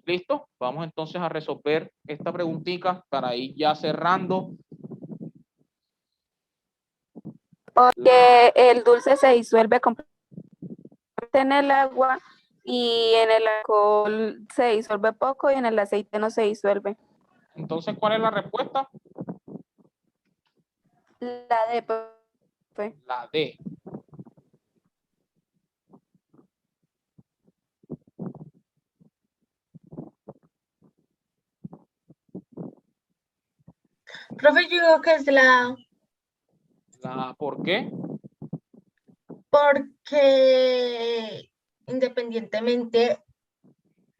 ¿Listo? Vamos entonces a resolver esta preguntita para ir ya cerrando. Porque el dulce se disuelve completamente en el agua y en el alcohol se disuelve poco y en el aceite no se disuelve. Entonces, ¿cuál es la respuesta? La D, profe. La D. Profe, yo digo que es ¿Por qué? porque independientemente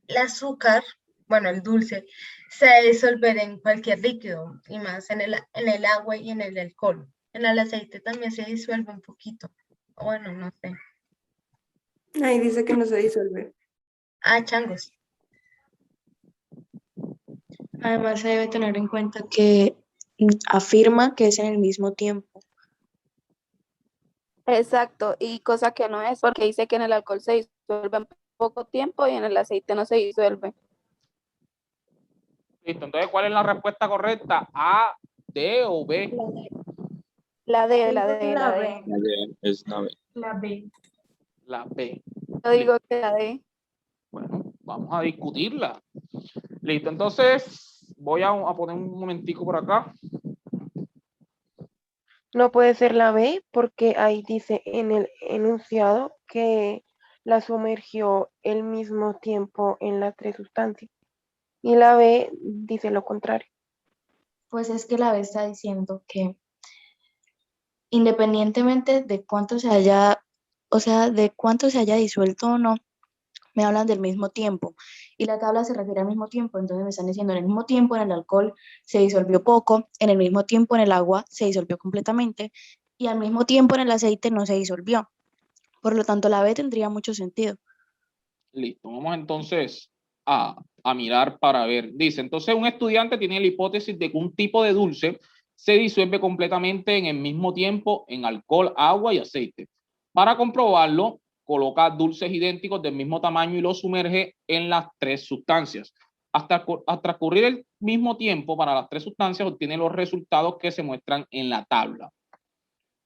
el azúcar, bueno, el dulce, se debe disolver en cualquier líquido y más en el agua y en el alcohol. En el aceite también se disuelve un poquito. Bueno, no sé. Ahí dice que no se disuelve. Ah, changos. Además, se debe tener en cuenta que afirma que es en el mismo tiempo. Exacto, y cosa que no es, porque dice que en el alcohol se disuelve en poco tiempo y en el aceite no se disuelve. Listo. Entonces, ¿cuál es la respuesta correcta? ¿A, D o B? La D, La B. La D es la B. La B. La B. Yo digo que la D. Bueno, vamos a discutirla. Listo. Entonces, voy a poner un momentico por acá. No puede ser la B porque ahí dice en el enunciado que la sumergió el mismo tiempo en las 3 sustancias. Y la B dice lo contrario. Pues es que la B está diciendo que independientemente de cuánto se haya, o sea, de cuánto se haya disuelto o no, me hablan del mismo tiempo. Y la tabla se refiere al mismo tiempo, entonces me están diciendo en el mismo tiempo en el alcohol se disolvió poco, en el mismo tiempo en el agua se disolvió completamente y al mismo tiempo en el aceite no se disolvió. Por lo tanto, la B tendría mucho sentido. Listo. Vamos entonces a mirar para ver. Dice, entonces un estudiante tiene la hipótesis de que un tipo de dulce se disuelve completamente en el mismo tiempo en alcohol, agua y aceite. Para comprobarlo, coloca dulces idénticos del mismo tamaño y los sumerge en las 3 sustancias. Hasta transcurrir el mismo tiempo para las 3 sustancias, obtiene los resultados que se muestran en la tabla.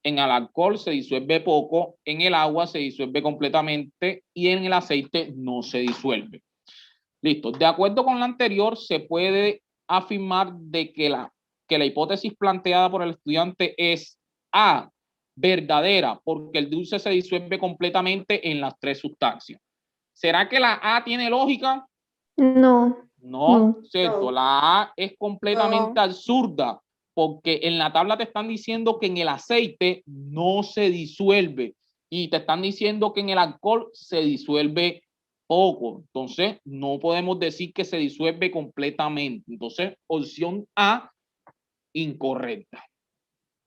En el alcohol se disuelve poco, en el agua se disuelve completamente y en el aceite no se disuelve. Listo. De acuerdo con la anterior, se puede afirmar de que la hipótesis planteada por el estudiante es A, verdadera, porque el dulce se disuelve completamente en las 3 sustancias. ¿Será que la A tiene lógica? No. No, cierto. No. La A es completamente absurda, porque en la tabla te están diciendo que en el aceite no se disuelve y te están diciendo que en el alcohol se disuelve poco. Entonces, no podemos decir que se disuelve completamente. Entonces, opción A, incorrecta.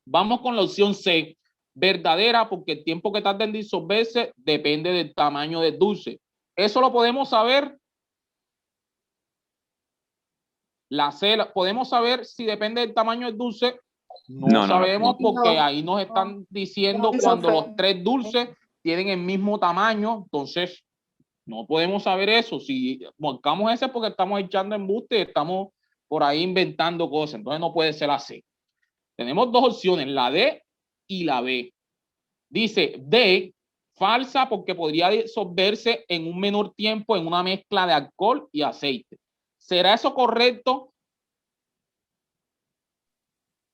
Vamos con la opción C, verdadera, porque el tiempo que tarda en disolverse depende del tamaño del dulce. Eso lo podemos saber. La C, podemos saber si depende del tamaño del dulce. No sabemos porque ahí nos están diciendo cuando los 3 dulces tienen el mismo tamaño, entonces no podemos saber eso. Si marcamos ese porque estamos echando embuste, estamos por ahí inventando cosas, entonces no puede ser la C. Tenemos 2 opciones, la D y la B. Dice D, falsa porque podría disolverse en un menor tiempo en una mezcla de alcohol y aceite. ¿Será eso correcto?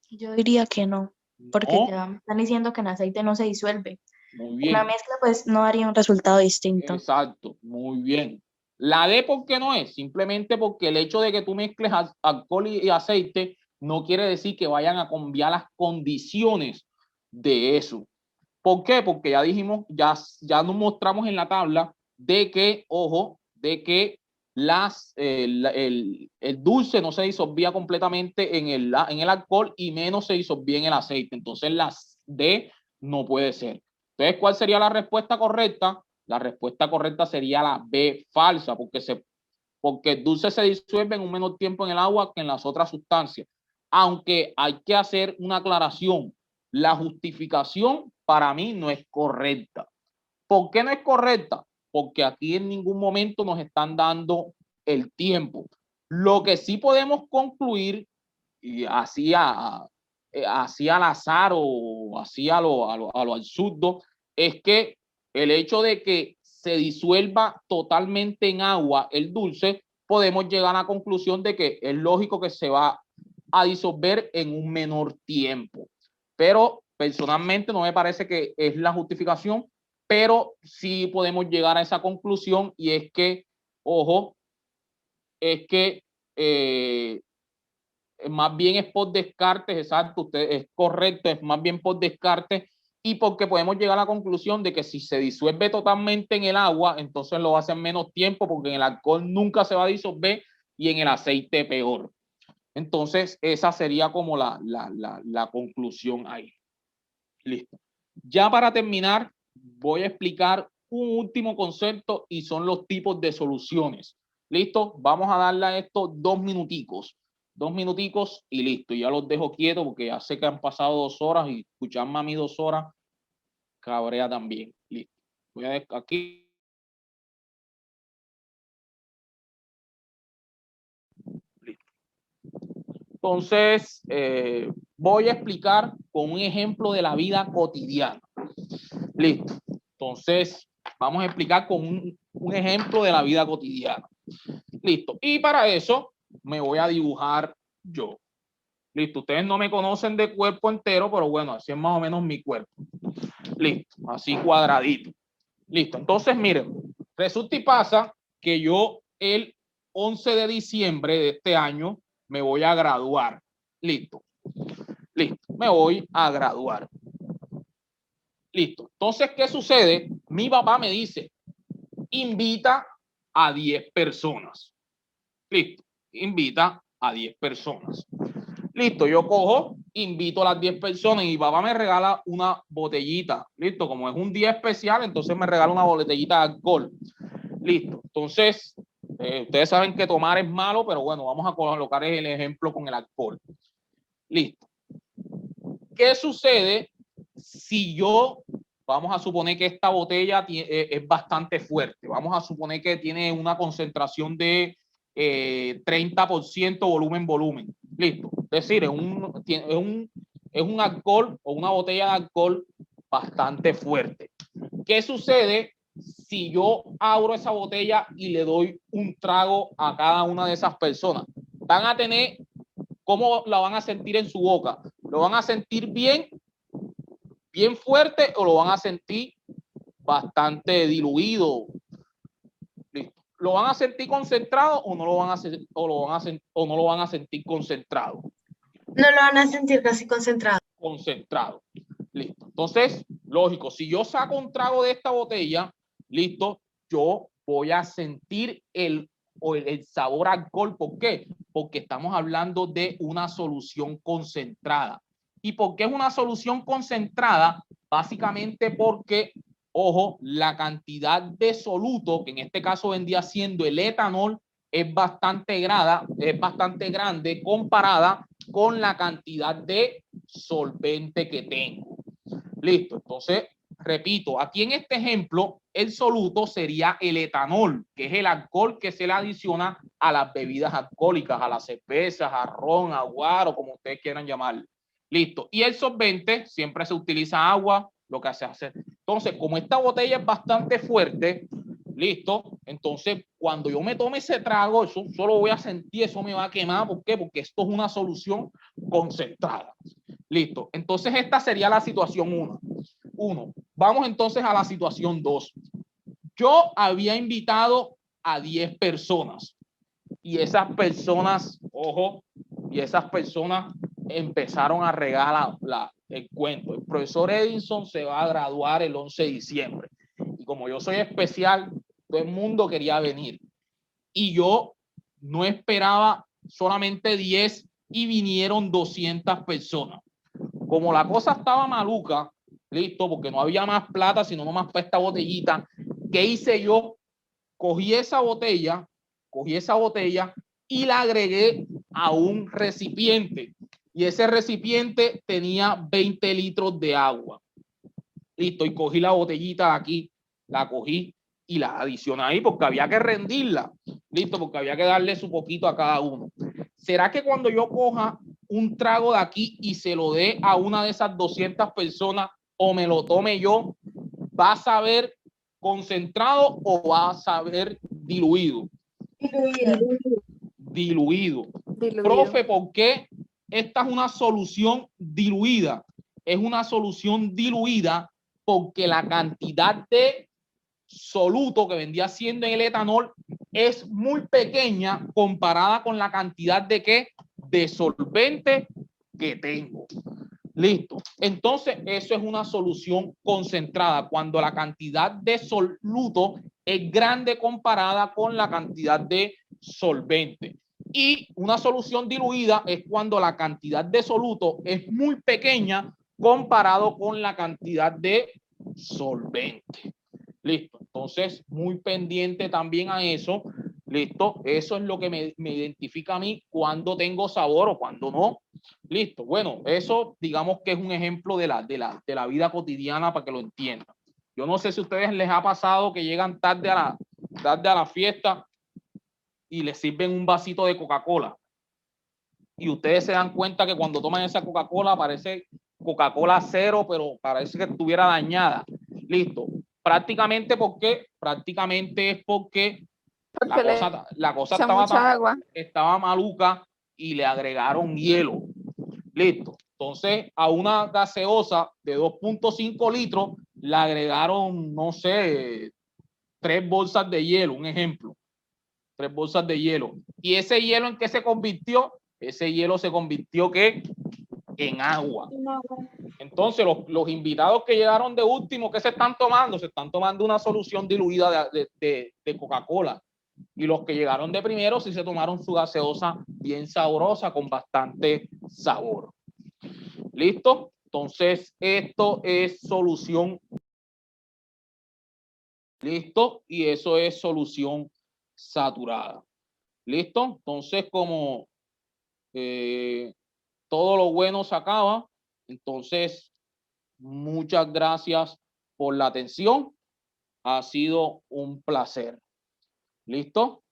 Yo diría que no, porque No. ya me están diciendo que en aceite no se disuelve. Muy bien. La mezcla pues no daría un resultado distinto. Exacto, muy bien. La D, ¿por qué no es? Simplemente porque el hecho de que tú mezcles alcohol y aceite no quiere decir que vayan a cambiar las condiciones de eso. ¿Por qué? Porque ya dijimos, ya nos mostramos en la tabla de que, ojo, de que el dulce no se disolvía completamente en el alcohol y menos se disolvía en el aceite. Entonces la D no puede ser. Entonces, ¿cuál sería la respuesta correcta? La respuesta correcta sería la B, falsa, porque el dulce se disuelve en un menor tiempo en el agua que en las otras sustancias. Aunque hay que hacer una aclaración. La justificación para mí no es correcta. ¿Por qué no es correcta? Porque aquí en ningún momento nos están dando el tiempo. Lo que sí podemos concluir, y así al azar o así a lo absurdo, es que el hecho de que se disuelva totalmente en agua el dulce, podemos llegar a la conclusión de que es lógico que se va a disolver en un menor tiempo. Pero personalmente no me parece que es la justificación, pero sí podemos llegar a esa conclusión y es que, ojo, es que más bien es por descarte, exacto, usted es correcto, es más bien por descarte y porque podemos llegar a la conclusión de que si se disuelve totalmente en el agua, entonces lo va a hacer menos tiempo porque en el alcohol nunca se va a disolver y en el aceite peor. Entonces esa sería como la conclusión ahí. Listo. Ya para terminar, voy a explicar un último concepto y son los tipos de soluciones. ¿Listo? Vamos a darle a esto 2 minuticos. 2 minuticos y listo. Ya los dejo quietos porque ya sé que han pasado 2 horas y escucharme a mí 2 horas cabrea también. Listo. Voy a ver aquí. Listo. Entonces, voy a explicar con un ejemplo de la vida cotidiana. Listo. Entonces, vamos a explicar con un ejemplo de la vida cotidiana. Listo. Y para eso me voy a dibujar yo. Listo. Ustedes no me conocen de cuerpo entero, pero bueno, así es más o menos mi cuerpo. Listo. Así cuadradito. Listo. Entonces, miren, resulta y pasa que yo el 11 de diciembre de este año me voy a graduar. Listo. Listo. Me voy a graduar. Listo. Entonces, ¿qué sucede? Mi papá me dice, invita a 10 personas. Listo. Invita a 10 personas. Listo. Yo cojo, invito a las 10 personas y mi papá me regala una botellita. Listo. Como es un día especial, entonces me regala una botellita de alcohol. Listo. Entonces, ustedes saben que tomar es malo, pero bueno, vamos a colocar el ejemplo con el alcohol. Listo. ¿Qué sucede si yo, vamos a suponer que esta botella es bastante fuerte? Vamos a suponer que tiene una concentración de 30% volumen. Listo. Es decir, es un alcohol o una botella de alcohol bastante fuerte. ¿Qué sucede si yo abro esa botella y le doy un trago a cada una de esas personas? Van a tener, ¿cómo la van a sentir en su boca? ¿Lo van a sentir bien fuerte o lo van a sentir bastante diluido? Listo. ¿Lo van a sentir concentrado o no lo van a sentir, o no lo van a sentir concentrado? No lo van a sentir casi concentrado. Concentrado. Listo. Entonces, lógico, si yo saco un trago de esta botella, listo, yo voy a sentir el sabor a alcohol. ¿Por qué? Porque estamos hablando de una solución concentrada. ¿Y por qué es una solución concentrada? Básicamente porque, ojo, la cantidad de soluto, que en este caso vendría siendo el etanol, es bastante grande comparada con la cantidad de solvente que tengo. Listo. Entonces, repito, aquí en este ejemplo, el soluto sería el etanol, que es el alcohol que se le adiciona a las bebidas alcohólicas, a las cervezas, a ron, a guaro, como ustedes quieran llamarlo. Listo. Y el solvente siempre se utiliza agua, lo que se hace. Entonces, como esta botella es bastante fuerte, listo, entonces cuando yo me tome ese trago, eso solo voy a sentir, eso me va a quemar. ¿Por qué? Porque esto es una solución concentrada. Listo. Entonces esta sería la situación 1. vamos entonces a la situación 2. Yo había invitado a 10 personas y esas personas, ojo, y esas personas empezaron a regar el cuento. El profesor Edinson se va a graduar el 11 de diciembre. Y como yo soy especial, todo el mundo quería venir. Y yo no esperaba solamente 10 y vinieron 200 personas. Como la cosa estaba maluca, listo, porque no había más plata, sino nomás para esta botellita, ¿qué hice yo? Cogí esa botella y la agregué a un recipiente. Y ese recipiente tenía 20 litros de agua. Listo, y cogí la botellita de aquí, la cogí y la adicioné ahí porque había que rendirla. Listo, porque había que darle su poquito a cada uno. ¿Será que cuando yo coja un trago de aquí y se lo dé a una de esas 200 personas o me lo tome yo, va a saber concentrado o va a saber diluido? Diluido. Profe, ¿por qué esta es una solución diluida? Es una solución diluida porque la cantidad de soluto que vendría siendo en el etanol es muy pequeña comparada con la cantidad de ¿qué? De solvente que tengo. Listo. Entonces, eso es una solución concentrada cuando la cantidad de soluto es grande comparada con la cantidad de solvente. Y una solución diluida es cuando la cantidad de soluto es muy pequeña comparado con la cantidad de solvente. Listo. Entonces, muy pendiente también a eso. Listo. Eso es lo que me identifica a mí cuando tengo sabor o cuando no. Listo. Bueno, eso digamos que es un ejemplo de la vida cotidiana para que lo entiendan. Yo no sé si a ustedes les ha pasado que llegan tarde a la fiesta y les sirven un vasito de Coca-Cola. Y ustedes se dan cuenta que cuando toman esa Coca-Cola parece Coca-Cola cero, pero parece que estuviera dañada. Listo. Prácticamente es porque la cosa estaba maluca y le agregaron hielo. Listo. Entonces, a una gaseosa de 2.5 litros le agregaron, no sé, 3 bolsas de hielo, un ejemplo. 3 bolsas de hielo. ¿Y ese hielo en qué se convirtió? Ese hielo se convirtió ¿qué? En agua. Entonces, los invitados que llegaron de último, ¿qué se están tomando? Se están tomando una solución diluida de Coca-Cola. Y los que llegaron de primero sí se tomaron su gaseosa bien sabrosa con bastante sabor. ¿Listo? Entonces, esto es solución. ¿Listo? Y eso es solución saturada. ¿Listo? Entonces, como todo lo bueno se acaba, entonces, muchas gracias por la atención. Ha sido un placer. ¿Listo?